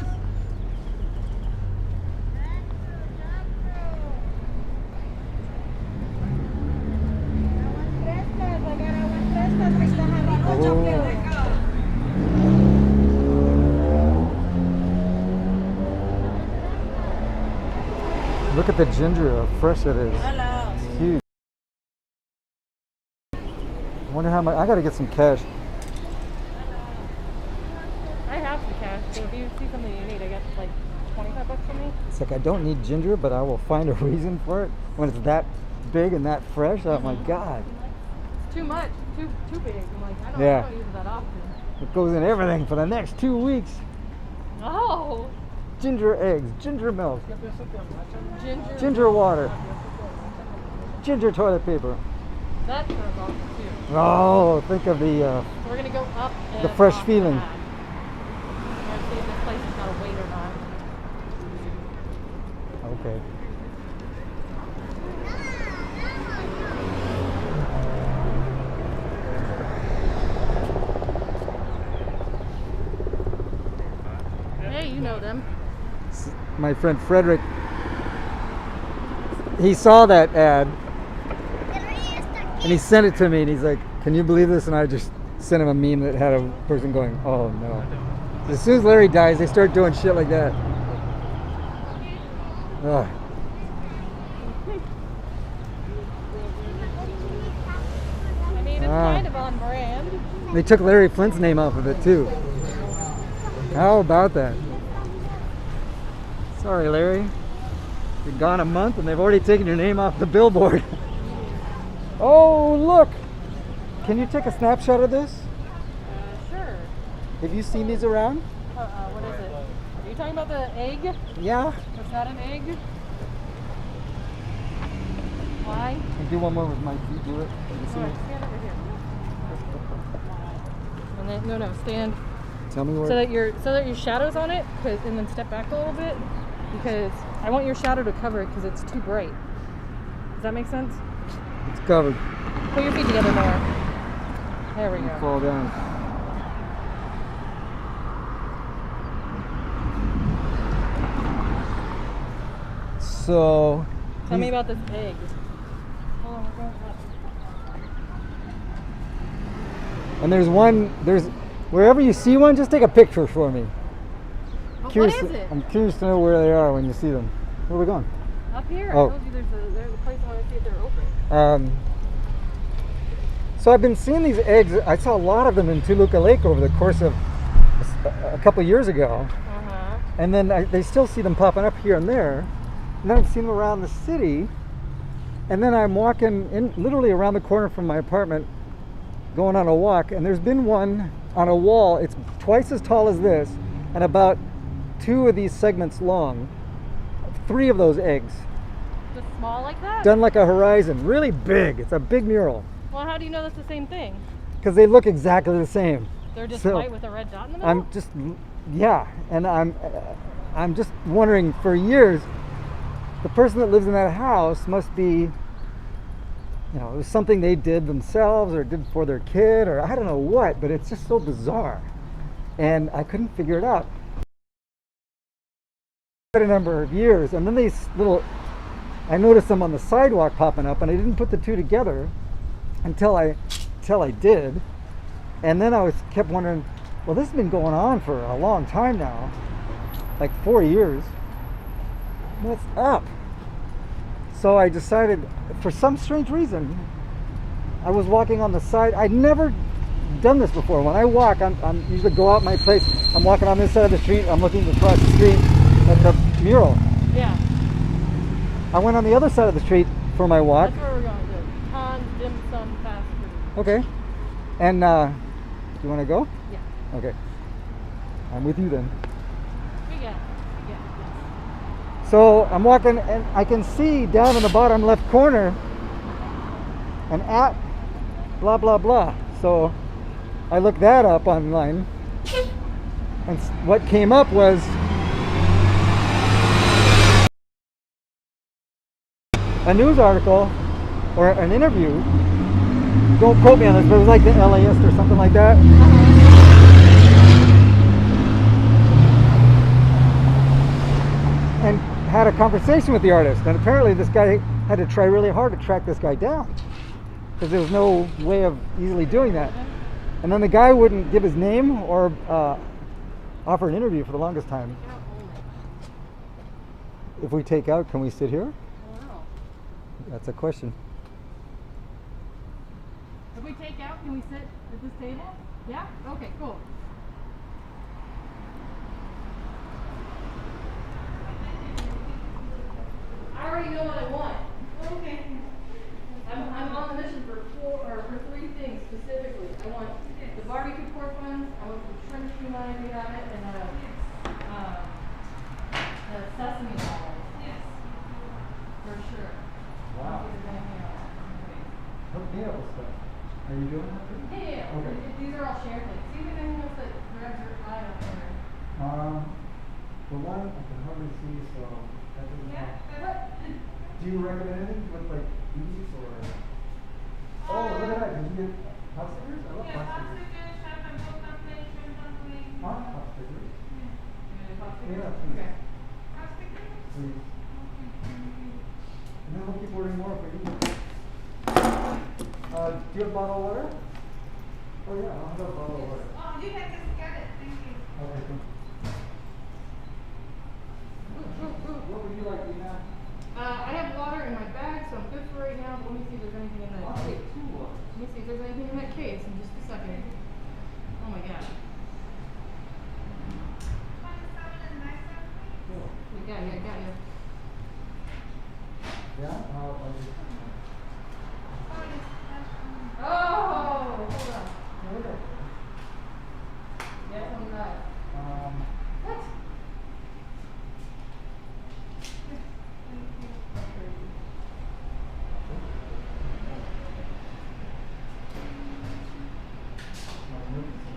Look at the ginger, how fresh it is. It's huge. I wonder how much. I gotta get some cash. I have the cash, so if you see something you need, I got like 25 bucks for me. It's like I don't need ginger, but I will find a reason for it. When it's that big and that fresh, oh my god. It's too much, too big. I'm like, I don't use it that often. It goes in everything for the next 2 weeks. Oh! Ginger eggs, ginger milk, Ginger water, ginger toilet paper. That sounds awesome too. Oh, think of the So we're gonna go up and the fresh up feeling. that. We're gonna see if this place has got a wait or not. Okay. Hey, you know them. My friend Frederick, he saw that ad and he sent it to me and he's like, can you believe this? And I just sent him a meme that had a person going, oh no. As soon as Larry dies, they start doing shit like that. Ugh. I mean, it's kind of on brand. They took Larry Flint's name off of it too. How about that? Sorry, Larry. You're gone a month and they've already taken your name off the billboard. Oh, look! Can you take a snapshot of this? Sure. Have you seen these around? What is it? Are you talking about the egg? Yeah. Is that an egg? Why? I'll do one more with my feet. Do it. Can you see Alright, it? stand over here. And then, no, stand Tell me where. so that your shadow's on it, and then step back a little bit, because I want your shadow to cover it because it's too bright. Does that make sense? It's covered. Put your feet together more. There we You go. fall down. So. Tell me about this egg. And there's wherever you see one, just take a picture for me. But what is it? I'm curious to know where they are when you see them. Where are we going? Up here. Oh. I told you there's a place I want to see if they're open. So I've been seeing these eggs. I saw a lot of them in Toluca Lake over the course of a couple of years ago. Uh-huh. And then they still see them popping up here and there. And then I've seen them around the city. And then I'm walking in literally around the corner from my apartment, going on a walk, and there's been one on a wall. It's twice as tall as this and about 2 of these segments long. 3 of those eggs. Just small like that? Done like a horizon. Really big. It's a big mural. Well, how do you know that's the same thing? Because they look exactly the same. They're just So, white with a red dot in the middle? I'm just, yeah, and I'm just wondering, for years, the person that lives in that house must be, you know, it was something they did themselves or did for their kid or I don't know what, but it's just so bizarre. And I couldn't figure it out. A number of years, and then these I noticed them on the sidewalk popping up, and I didn't put the two together until I did. And then I kept wondering, well, this has been going on for a long time now, like 4 years. What's up? So I decided, for some strange reason, I was walking on the side. I'd never done this before. When I walk, I'm usually go out my place. I'm walking on this side of the street. I'm looking across the street at the mural. Yeah. I went on the other side of the street for my walk. That's where we're going to. Hans Dim Sum Fast Food. Okay. And do you want to go? Yeah. Okay. I'm with you then. Yeah. So I'm walking and I can see down in the bottom left corner an at blah blah blah. So I looked that up online, and what came up was a news article or an interview. Don't quote me on this, but it was like the LAist or something like that. And had a conversation with the artist, and apparently this guy had to try really hard to track this guy down because there was no way of easily doing that. And then the guy wouldn't give his name or offer an interview for the longest time. If we take out, can we sit here? I don't know. That's a question. If we take out, can we sit at this table? Yeah? Okay, cool. I already know what I want. Okay. I'm on the mission for 3 things specifically. I want the barbecue pork buns, I want the shrimp streamline if you have it, and the sesame balls. Yes. For sure. Wow. Hook me up with stuff. Are you doing that too? Yeah. Okay. These are all shared things. See if there's anything else that grabs your eye up there. The one I can hardly see, so that doesn't help. Do you recommend anything with like these or? Oh, look at that! Did you get hot stickers? I love hot stickers. Huh? Hot stickers? Yeah, please. Okay. Please. And then we'll keep ordering more for you. Do you have bottled water? Oh yeah, I'll have a bottle of water. Oh, you can just get it. Thank you. Okay, cool. What would you like, Dina? I have water in my bag, so I'm good for right now. But let me see if there's anything in that I'll case. take 2 waters. Let me see if there's anything in that case in just a second. Oh my god. Cool. We got you. Yeah? I'll just... Oh, hold on. Okay. Yeah, one guy. What?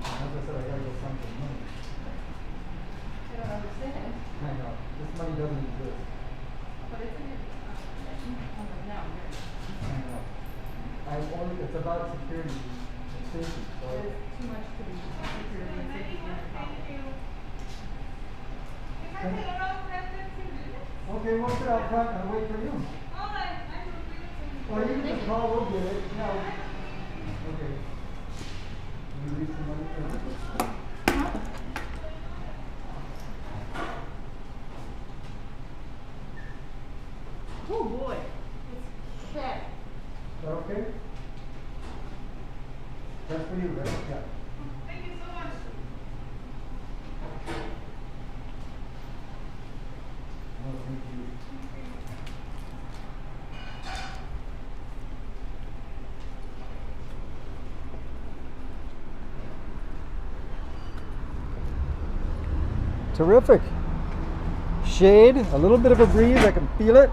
As I said, I gotta go find some money. I don't understand. I know. This money doesn't exist. But it's in your. Now, here. I know. It's about security and safety. So There's too much to be security and safety in your pocket. okay, we'll sit out front and wait for you. All right, I will bring it to you. Well, you can just call, we'll get it. No. Okay. You leave some money for it? Oh boy. It's shit. Is that okay? That's for you, right? Yeah. Thank you so much. Oh, thank you. Terrific. Shade, a little bit of a breeze, I can feel it.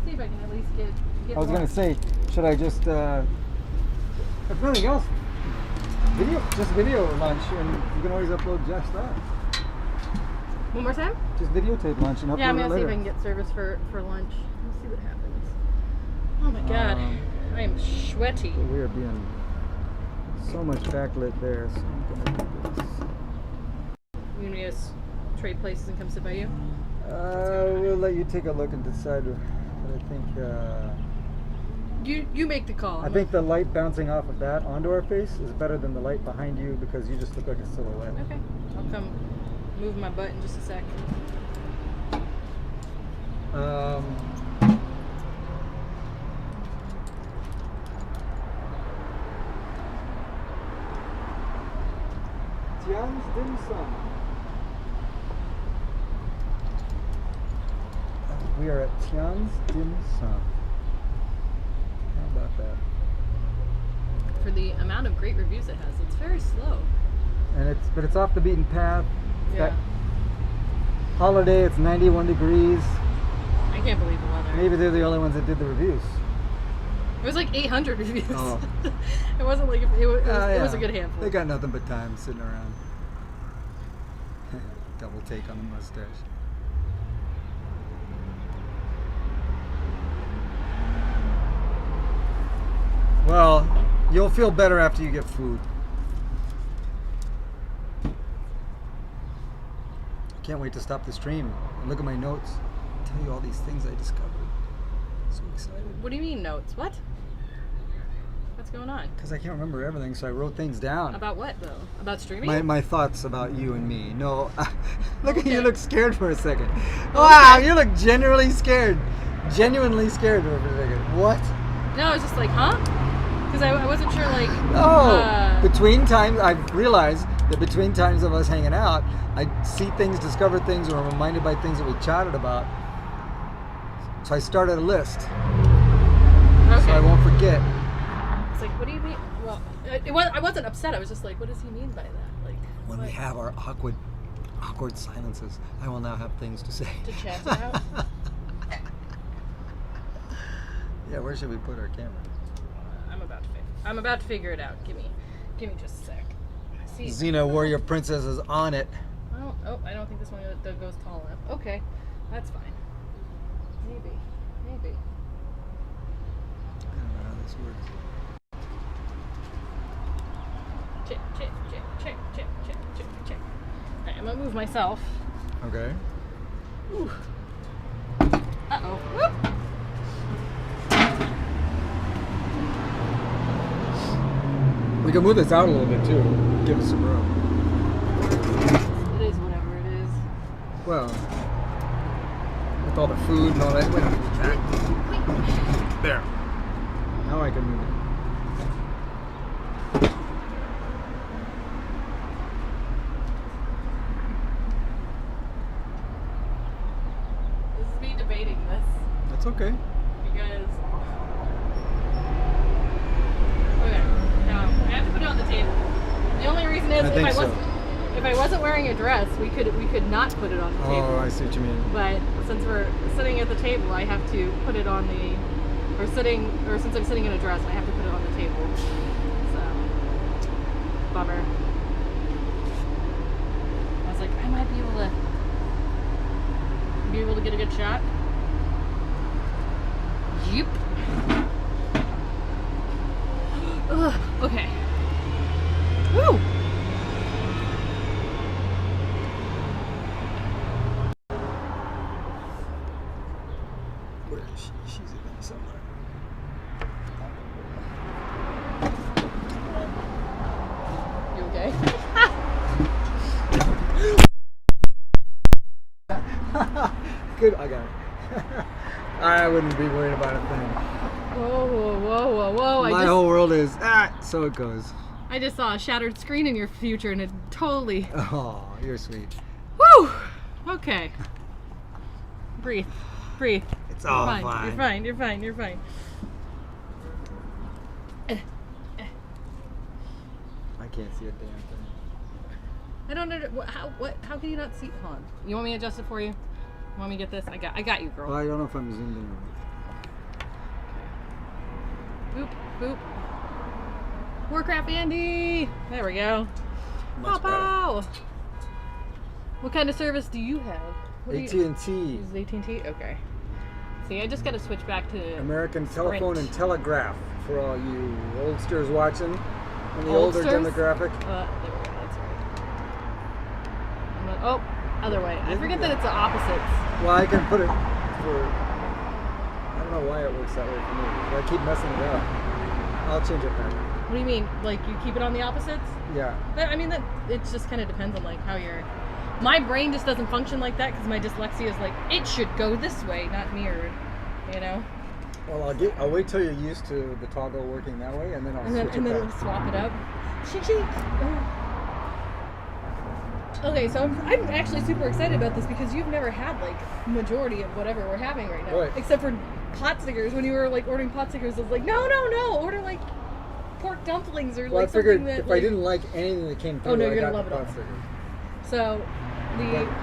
See if I can at least get I was more. gonna say, should I just, if nothing else, video lunch, and you can always upload just that. One more time? Just videotape lunch and upload Yeah, I'm it gonna see later. if I can get service for lunch. Let's see what happens. Oh my god, I am sweaty. We are being so much backlit there, so I'm gonna do this. You need us trade places and come sit by you? We'll let you take a look and decide, but I think, You make the call. I think the light bouncing off of that onto our face is better than the light behind you because you just look like a silhouette. Okay, I'll come move my butt in just a sec. Tian's Dim Sum. We are at Tian's Dim Sum. How about that? For the amount of great reviews it has, it's very slow. And but it's off the beaten path. It's Yeah. got holiday, it's 91 degrees. I can't believe the weather. Maybe they're the only ones that did the reviews. It was like 800 reviews. Oh. It wasn't like it was Yeah. a good handful. They got nothing but time sitting around. Double take on the mustache. Well, you'll feel better after you get food. Can't wait to stop the stream and look at my notes. Tell you all these things I discovered. So excited. What do you mean notes? What? What's going on? Because I can't remember everything, so I wrote things down. About what though? About streaming? My thoughts about you and me. No, look at you. Okay. Look scared for a second. Wow, you look genuinely scared. Genuinely scared for a second. What? No, I was just like, huh? Because I wasn't sure like. Oh, between times I've realized that between times of us hanging out, I see things, discover things, or I'm reminded by things that we chatted about. So I started a list, so Okay. I won't forget. It's like, what do you mean? Well, I wasn't upset. I was just like, what does he mean by that? Like, When what? we have our awkward silences, I will now have things to say. To chat about? Yeah, where should we put our camera? I'm about to figure it out. Give me just a sec. See. Xena Warrior Princess is on it. I don't think this one goes tall enough. Okay, that's fine. Maybe. I don't know how this works. Check. Alright, I'm gonna move myself. Okay. Ooh. Uh-oh. Whoop. We can move this out a little bit too. Give us some room. It is whatever it is. Well, with all the food and all that. Wait, back. There. Now I can move it. This is me debating this That's okay. because okay, now I have to put it on the table. The only reason is I think so. if I wasn't wearing a dress, we could not put it on the table. Oh, I see what you mean. But since we're sitting at the table, I have to put it on the since I'm sitting in a dress, I have to put it on the table. So bummer. I was like, I might be able to get a good shot. Yep. Ugh, okay. Woo! good. I got it. I wouldn't be worried about a thing. Whoa, whoa, whoa, whoa, whoa. My whole world is, so it goes. I just saw a shattered screen in your future and it totally... Oh, you're sweet. Whew! Okay. Breathe. Breathe. It's all fine. fine. You're fine. You're fine. You're fine. I can't see a damn thing. I don't know. How can you not see? Hold on. You want me to adjust it for you? You want me to get this? I got you, girl. Well, I don't know if I'm zoomed in. Boop, boop. Warcraft Andy! There we go. Much Pow, pow! What kind of service do you have? What do you- AT&T, Is it AT&T? Okay. See, I just got to switch back to American Sprint. Telephone and Telegraph, for all you oldsters watching, and the older Oldsters? demographic. There we go. That's right. Oh, other way. I forget that it's the opposites. Well, I can put it for. I don't know why it works that way for me. But I keep messing it up. I'll change it back. What do you mean? Like you keep it on the opposites? Yeah. I mean, that it just kind of depends on like how you're. My brain just doesn't function like that because my dyslexia is like it should go this way, not mirrored. You know. Well, I'll wait till you're used to the toggle working that way, and then I'll switch And it then back. we'll swap it up. Ching. Okay, so I'm actually super excited about this because you've never had like majority of whatever we're having right now, Right. except for pot stickers. When you were like ordering pot stickers, I was like, no, order like pork dumplings or Well, like I figured something that. if like... I didn't like anything that came through, Oh, no, I you're got gonna love the it pot all. stickers. So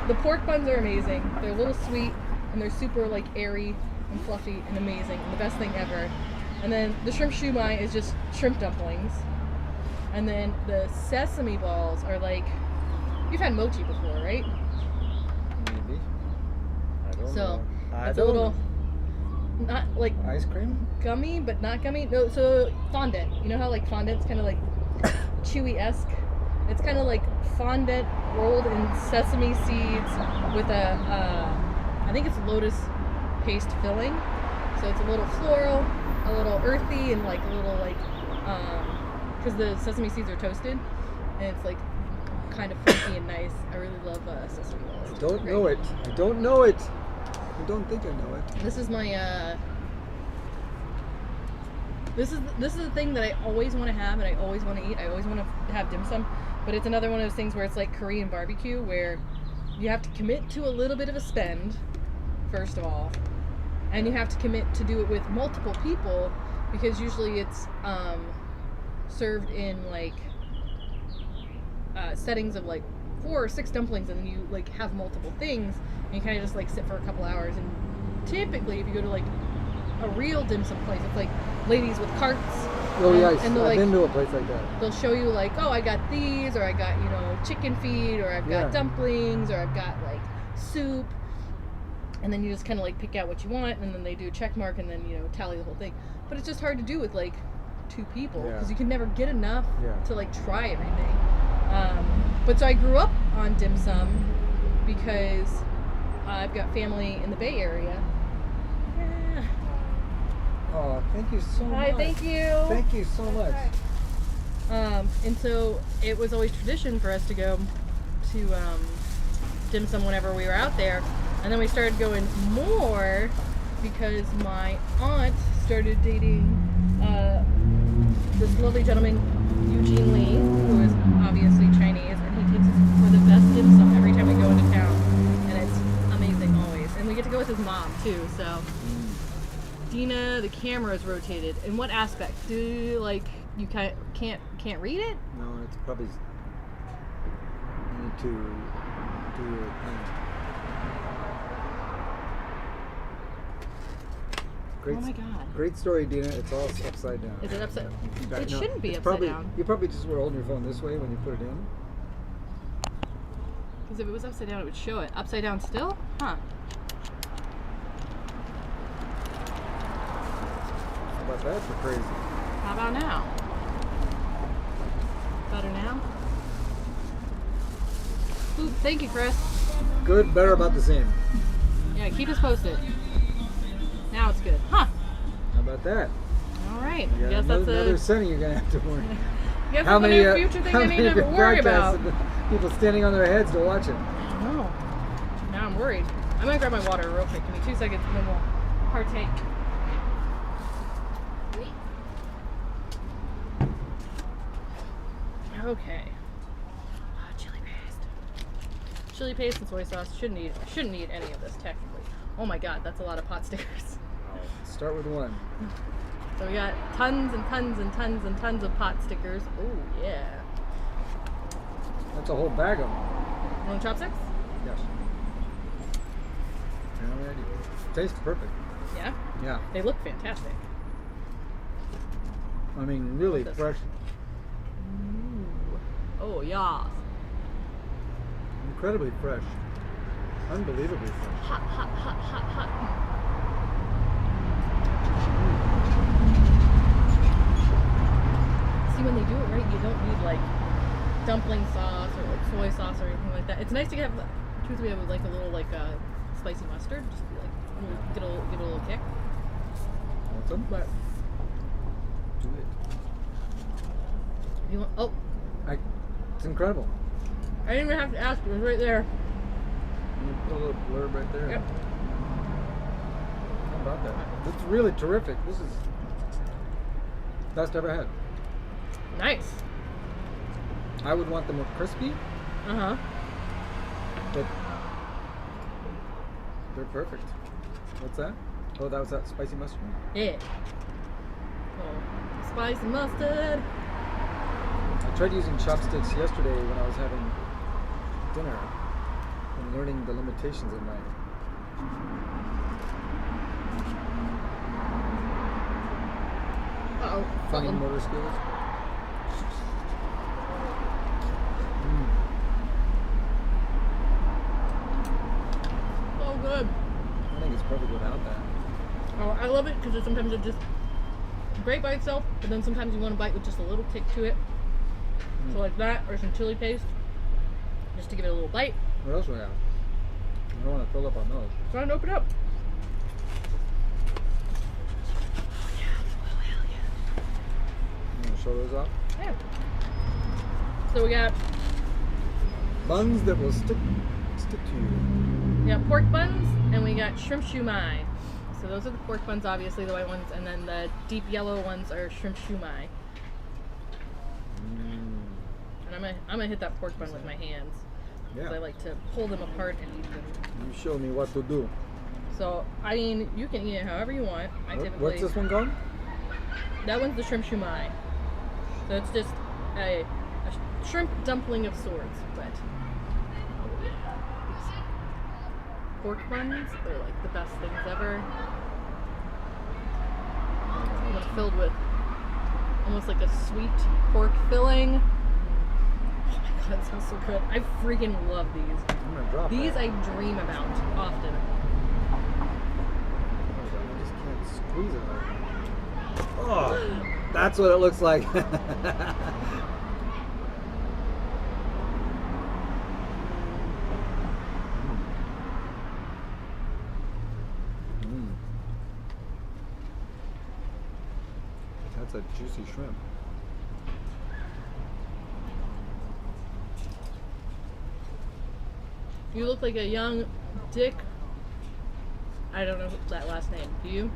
the pork buns are amazing. They're a little sweet and they're super like airy and fluffy and amazing and the best thing ever. And then the shrimp shumai is just shrimp dumplings. And then the sesame balls are like, you've had mochi before, right? Maybe. I don't So know. it's a little not like Ice cream? gummy, but not gummy. No, so fondant. You know how like fondant's kind of like chewy-esque? It's kind of like fondant rolled in sesame seeds with a, I think it's lotus paste filling. So it's a little floral, a little earthy, and like a little like, because the sesame seeds are toasted, and it's like kind of funky and nice. I really love sesame balls. I don't know it. I don't know it. I don't think I know it. This is my this is the thing that I always want to have and I always want to eat. I always want to have dim sum, but it's another one of those things where it's like Korean barbecue where you have to commit to a little bit of a spend first of all, and you have to commit to do it with multiple people because usually it's served in like settings of like 4 or 6 dumplings, and then you like have multiple things and you kind of just like sit for a couple hours. And typically if you go to like a real dim sum place, it's like ladies with carts. Oh yeah, and I've like, been to a place like that. they'll show you like, oh, I got these, or I got, you know, chicken feet, or I've got Yeah. dumplings, or I've got like soup, and then you just kind of like pick out what you want, and then they do a check mark, and then, you know, tally the whole thing. But it's just hard to do with like 2 people because you can never get enough to like try everything. But so I grew up on dim sum because I've got family in the Bay Area. Yeah. Oh, thank you so much. Hi, thank you. Thank you so much. And so it was always tradition for us to go to dim sum whenever we were out there. And then we started going more because my aunt started dating this lovely gentleman, Eugene Lee, who is obviously Chinese, and he takes us for the best dim sum every time we go into town. And it's amazing always. And we get to go with his mom too, so. Dina, the camera is rotated. In what aspect? Do you, like you can't read it? No, it's probably you need to do your thing. Great, Oh my God. Great story, Dina. It's all upside down. Is it upside? It No, shouldn't be it's upside probably, down. You probably just were holding your phone this way when you put it in. Because if it was upside down, it would show it. Upside down still? Huh. How about that for crazy? How about now? Better now? Ooh, thank you, Chris. Good, better, about the same. Yeah, keep us posted. Now it's good. Huh. How about that? All right. You got Guess another, that's another setting you're gonna have to worry. Guess that's a new future thing I need to worry about. People standing on their heads to watch it. I know. Now I'm worried. I'm gonna grab my water real quick. Give me 2 seconds and then we'll partake. Okay. Chili paste. Chili paste and soy sauce. Shouldn't need any of this technically. Oh my god, that's a lot of pot stickers. Start with one. So we got tons and tons and tons and tons of pot stickers. Oh yeah. That's a whole bag of them. Want chopsticks? Yes. Alrighty. Tastes perfect. Yeah? Yeah. They look fantastic. I mean, really This. fresh. Oh yeah. Incredibly fresh. Unbelievably fresh. Hot, hot, hot, hot, hot. See, when they do it right, you don't need like dumpling sauce or like soy sauce or anything like that. It's nice to have, truth be told, like a little like spicy mustard, just to be like get a little kick. Want some? But Do it. you want, oh, It's incredible. I didn't even have to ask. It was right there. You put a little blurb right there. Yep. How about that? It's really terrific. This is best ever had. Nice. I would want them more crispy, Uh huh. but they're perfect. What's that? Oh, that was that spicy mustard. Yeah. Oh, spicy mustard. I tried using chopsticks yesterday when I was having dinner and learning the limitations of my Uh-oh. fine Uh-oh. motor skills. So good. I think it's perfect without that. Oh, I love it because sometimes it's just great by itself, but then sometimes you want to bite with just a little kick to it. So like that, or some chili paste, just to give it a little bite. What else do I have? I don't want to fill up on those. Try and open it up. You want to show those off? Yeah. So we got Buns that will stick to you. pork buns and we got shrimp shumai. So those are the pork buns, obviously the white ones, and then the deep yellow ones are shrimp shumai. And I'm gonna hit that pork bun with my hands. Because I Yeah. like to pull them apart and eat them. You show me what to do. So I mean, you can eat it however you want. I typically What's this one called? That one's the shrimp shumai. So it's just a shrimp dumpling of sorts, but pork buns are like the best things ever. It's filled with almost like a sweet pork filling. Oh my god, it smells so good. I freaking love these. I'm gonna drop These that. I dream about often. I just can't squeeze it out. Oh, that's what it looks like. That's a juicy shrimp. You look like a young Dick. I don't know that last name. Do you?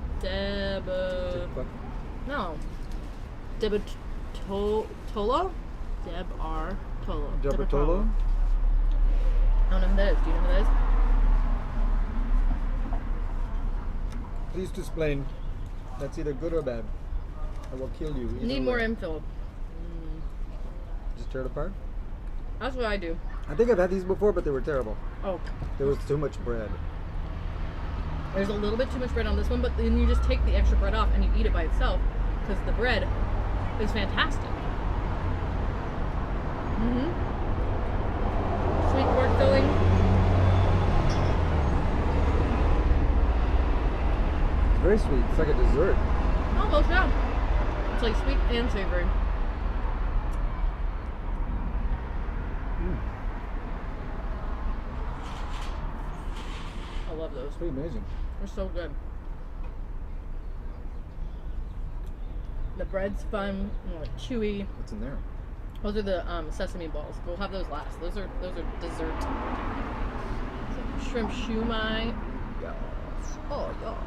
No. Tolo? Deb R. Tolo. Debertolo? I don't know who that is. Do you know who that is? Please explain. That's either good or bad. I will kill you. either Need more way. info. Just tear it apart? That's what I do. I think I've had these before, but they were terrible. Oh, There was too much bread. there's a little bit too much bread on this one, but then you just take the extra bread off and you eat it by itself because the bread is fantastic. Sweet pork filling. It's very sweet. It's like a dessert. Almost, yeah. It's like sweet and savory. I love those. It's pretty amazing. They're so good. The bread's fun, like chewy. What's in there? Those are the sesame balls. We'll have those last. Those are dessert. So shrimp shumai. Yes. Oh, yes.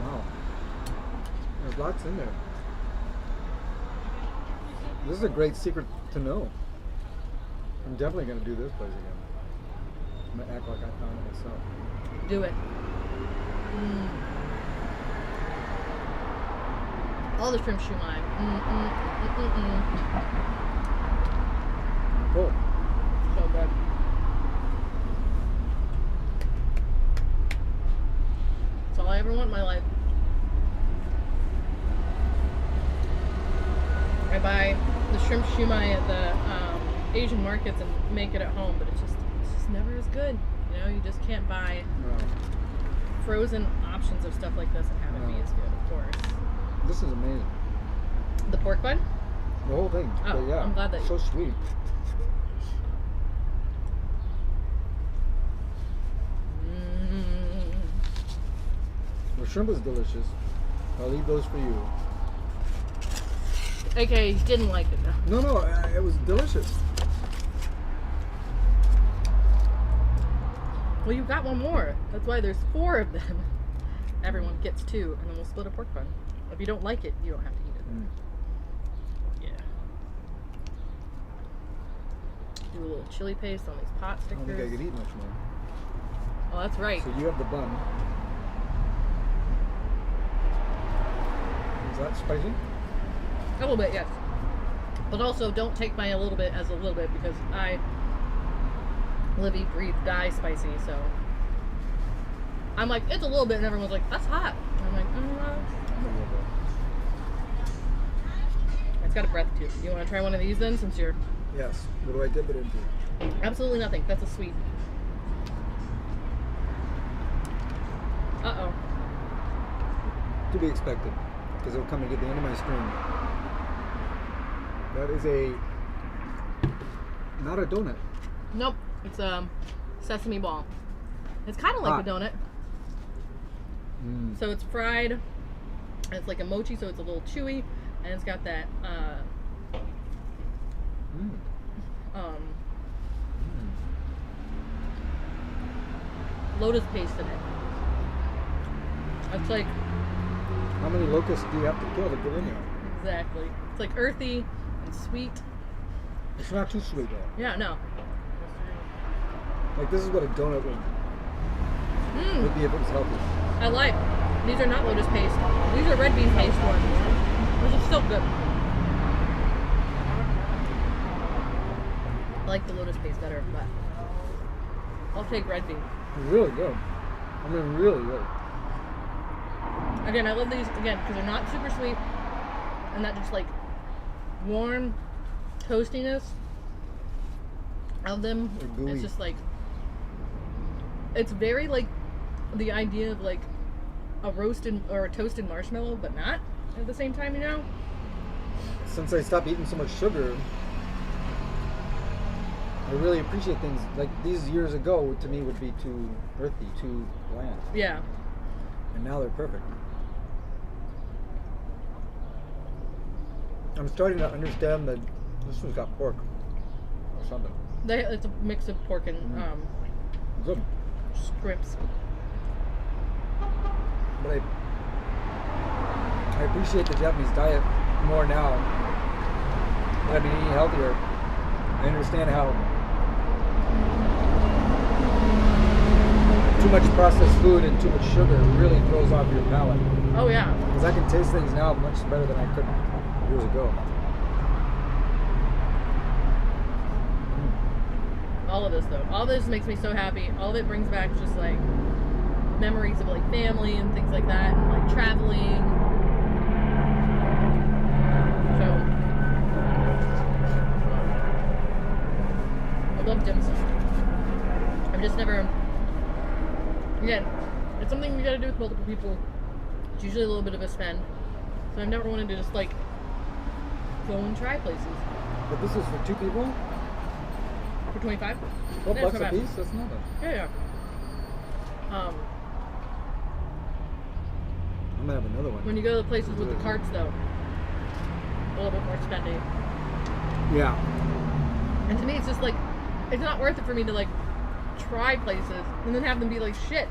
Wow. There's lots in there. This is a great secret to know. I'm definitely going to do this place again. I'm going to act like I found it myself. Do it. All the shrimp shumai. Cool. So good. That's all I ever want in my life. I buy the shrimp shumai at the Asian markets and make it at home, but it's just never as good. You know, you just can't buy frozen options of stuff like this and have it be as good, of course. This is amazing. The pork bun? The whole thing. Oh, But yeah, I'm glad that so sweet. The shrimp is delicious. I'll leave those for you. Okay, you didn't like it though. No, it was delicious. Well, you got one more. That's why there's 4 of them. Everyone gets 2, and then we'll split a pork bun. If you don't like it, you don't have to eat it. Yeah. Do a little chili paste on these pot I don't think I stickers. could eat much more. Oh, that's right. So you have the bun. Is that spicy? A little bit, yes. But also, don't take my a little bit as a little bit because I live, eat, breathe, die spicy. So I'm like, it's a little bit, and everyone's like, that's hot. And I'm like, A little bit. it's got a breath too. You want to try one of these then, since you're Yes. What do I dip it into? absolutely nothing? That's a sweet. Uh-oh. To be expected, because it'll come and get the end of my string. That is not a donut. Nope. It's a sesame ball. It's kind of like a donut. So it's fried. And it's like a mochi, so it's a little chewy, and it's got that lotus paste in it. It's like How many locusts do you have to kill to get in there? exactly. It's like earthy and sweet. It's not too sweet though. Yeah, no. Like this is what a donut would be if it was healthy. I like. These are not lotus paste. These are red bean paste ones. Those are still good. I like the lotus paste better, but I'll take red bean. Really good. I mean, really good. Again, I love these again because they're not super sweet, and that just like warm toastiness of them. They're gooey. It's just like it's very like the idea of like a roasted or a toasted marshmallow, but not at the same time, you know. Since I stopped eating so much sugar, I really appreciate things like these years ago. To me, would be too earthy, too bland, Yeah. and now they're perfect. I'm starting to understand that this one's got pork or something. It's a mix of pork and Good. shrimps. But I appreciate the Japanese diet more now that I've been eating healthier. I understand how too much processed food and too much sugar really throws off your palate. Oh yeah. Because I can taste things now much better than I could years ago. All of this though. All this makes me so happy. All of it brings back just like memories of like family and things like that, and like traveling. So I love dim sum. I've just never. Again, it's something you gotta do with multiple people. It's usually a little bit of a spend. So I've never wanted to just like go and try places. But this is for 2 people? For 25? $12 Yeah, it's a not piece? bad. That's not bad. Yeah. I'm gonna have another one. When you go to the places with the carts though, a little bit more spending. Yeah. And to me it's just like, it's not worth it for me to like try places and then have them be like shit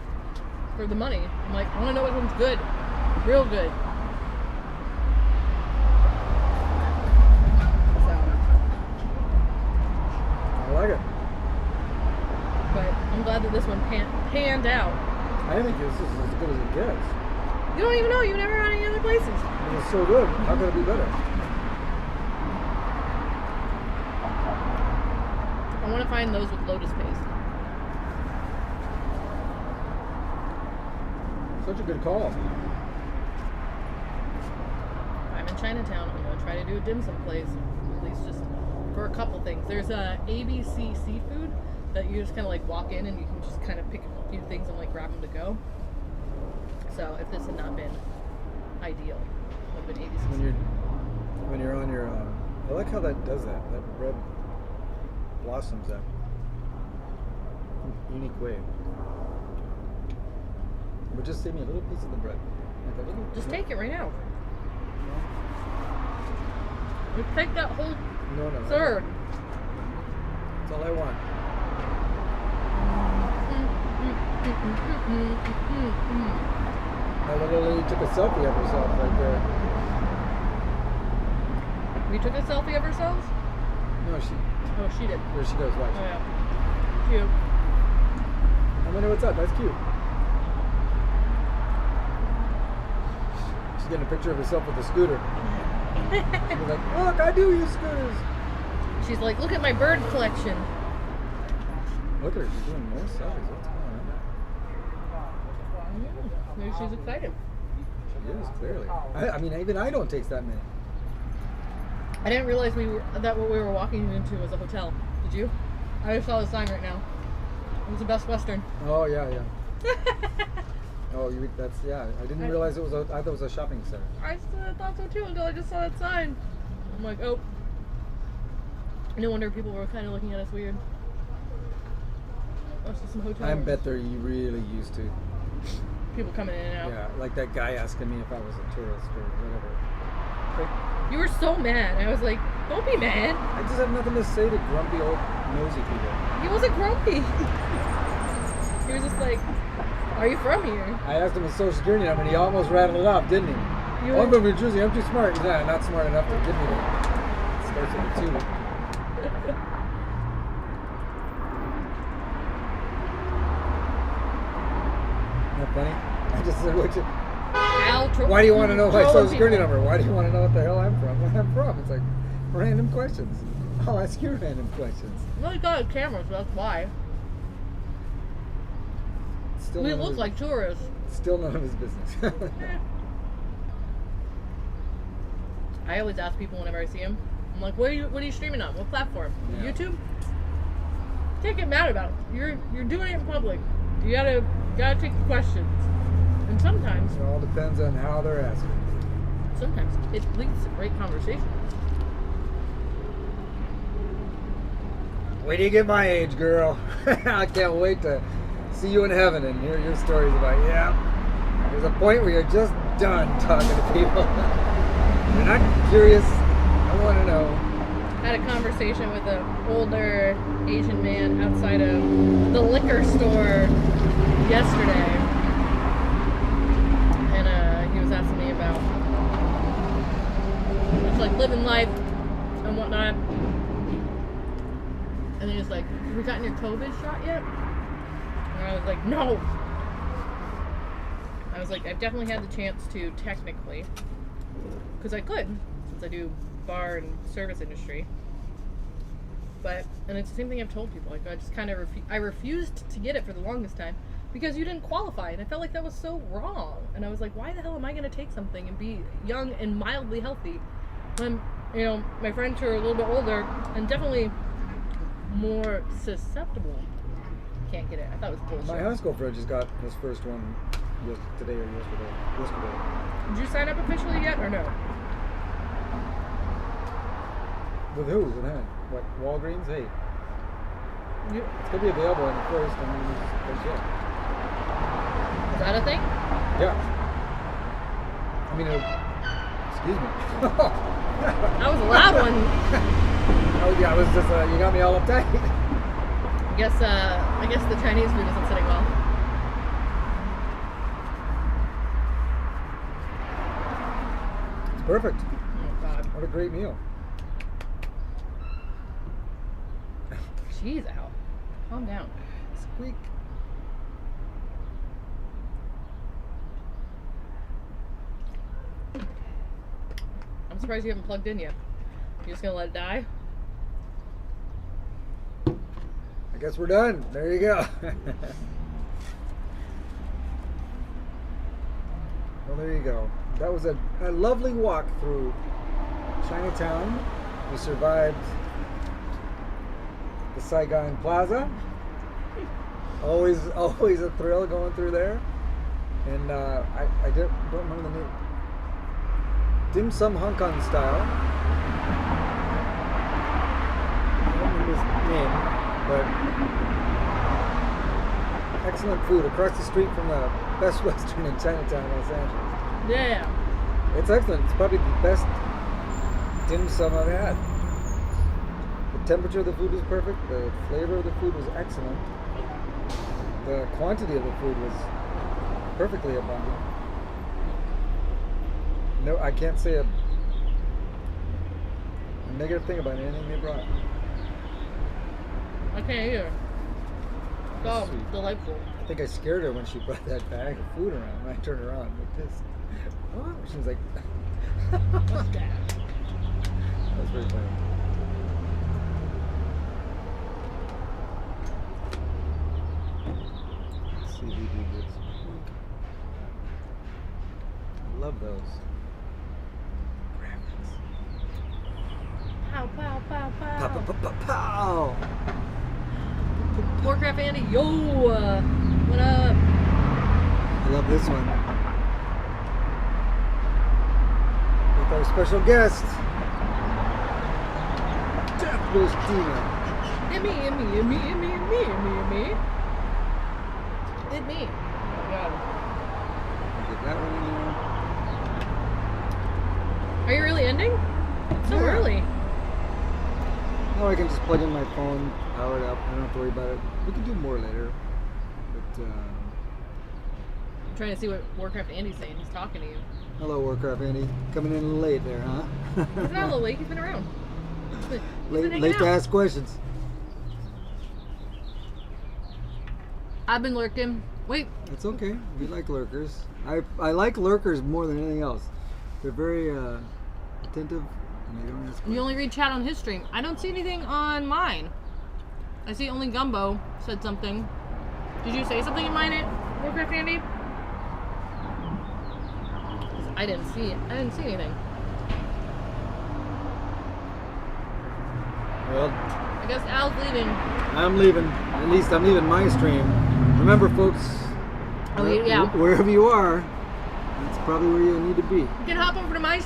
for the money. I'm like, I want to know which one's good, real good. So, I like it. but I'm glad that this one panned out. I think this is as good as it gets. You don't even know. You've never had any other places. It is so good. How could it be better? I want to find those with lotus paste. Such a good call. I'm in Chinatown. I'm going to try to do a dim sum place. At least just for a couple things. There's a ABC Seafood that you just kind of like walk in and you can just kind of pick a few things and like grab them to go. So if this had not been ideal, it would have been ABC Seafood. When you're on your, I like how that does that. That bread blossoms that unique way. But just save me a little piece of the bread. Like a little. Just take it right now. Just take that whole No. third. That's all I want. My little lady took a selfie of herself right there. We took a selfie of ourselves? No, she. Oh, she did. There she goes. Watch. Oh, yeah. Cute. I wonder what's up. That's cute. She's getting a picture of herself with a scooter. She's like, look, I do use scooters. She's like, look at my bird collection. Look at her. She's doing more selfies. What's going on? Maybe she's excited. She is, clearly. I mean, even I don't take that many. I didn't realize that what we were walking into was a hotel. Did you? I just saw the sign right now. It was the Best Western. Oh, yeah. Oh, that's, yeah. I didn't realize it was I thought it was a shopping center. I thought so too until I just saw that sign. I'm like, oh. No wonder people were kind of looking at us weird. Oh, it's just some hotel I rooms. bet they're really used to. People coming in and out. Yeah, like that guy asking me if I was a tourist or whatever. Like, You were so mad. I was like, don't be mad. I just have nothing to say to grumpy old nosy people. He wasn't grumpy. He was just like, are you from here? I asked him his social security number and he almost rattled it off, didn't he? Oh, I'm from New Jersey, I'm too smart. Yeah, not smart enough to give me that. Starts with a 2. Isn't that funny? I just said, why do you want to know my social security number? Why do you want to know what the hell I'm from? Where I'm from? It's like random questions. I'll ask you random questions. Well, he got a camera, so that's why. Still We none of look his- like tourists. Still none of his business. I always ask people whenever I see them. I'm like, what are you streaming on? What platform? Yeah. YouTube? Can't get mad about it. You're doing it in public. You gotta take the questions. And sometimes It all depends on how they're asking. it leads to great conversation. Wait till you get my age, girl. I can't wait to see you in heaven and hear your stories about, there's a point where you're just done talking to people. You're not curious. I want to know. Had a conversation with an older Asian man outside of the liquor store yesterday. And he was asking me about just like living life and whatnot. And he was like, have you gotten your COVID shot yet? And I was like, no. I was like, I've definitely had the chance to technically, because I could, since I do bar and service industry. And it's the same thing I've told people. Like, I just kind of I refused to get it for the longest time because you didn't qualify, and I felt like that was so wrong. And I was like, why the hell am I going to take something and be young and mildly healthy when, my friends who are a little bit older and definitely more susceptible can't get it? I thought it was bullshit. My high school friend just got his first one today or yesterday. Did you sign up officially yet or no? With who? With him? What, Walgreens? Hey. You, It's going to be available on the 1st. I mean, there's yet. is that a thing? Yeah. I mean, excuse me. That was a loud one. Oh, yeah, I was just, you got me all uptight. I guess the Chinese food isn't sitting well. It's perfect. Oh God. What a great meal. Jeez, Al. Calm down. Squeak. I'm surprised you haven't plugged in yet. You just gonna let it die? I guess we're done. There you go. Well, there you go. That was a lovely walk through Chinatown. We survived the Saigon Plaza. Always a thrill going through there. And I don't remember the name. Dim Sum Hong Kong style. I don't remember his name, but excellent food across the street from the Best Western in Chinatown, Los Angeles. Yeah. It's excellent. It's probably the best dim sum I've had. The temperature of the food was perfect. The flavor of the food was excellent. The quantity of the food was perfectly abundant. No, I can't say a negative thing about anything they brought. I can't either. It's all Sweet. delightful. I think I scared her when she brought that bag of food around. When I turned her on like this. Oh, she was like, What's that? that was very funny. Let's see if we do this. I love those. Pow, pow, pow, pow. Pow, pow, pow, pow, pow. Warcraft Andy, yo! What up? I love this one. With our special guest, Jeff Bustina. Immy. It's me. Oh my God. Get that one in there. Are you really ending? It's so Yeah. early. No, I can just plug in my phone, power it up. I don't have to worry about it. We can do more later. But, I'm trying to see what Warcraft Andy's saying. He's talking to you. hello, Warcraft Andy. Coming in late there, huh? He's not a little late. He's been around. He's been hanging late to out. ask questions. I've been lurking. Wait. It's okay. We like lurkers. I like lurkers more than anything else. They're very attentive and they don't ask You questions. only read chat on his stream. I don't see anything on mine. I see only Gumbo said something. Did you say something in mine, Warcraft Andy? I didn't see it. I didn't see anything. Well, I guess Al's leaving. I'm leaving. At least I'm leaving my stream. Remember, folks, Oh, yeah. wherever you are, that's probably where you need to be. You can hop over to my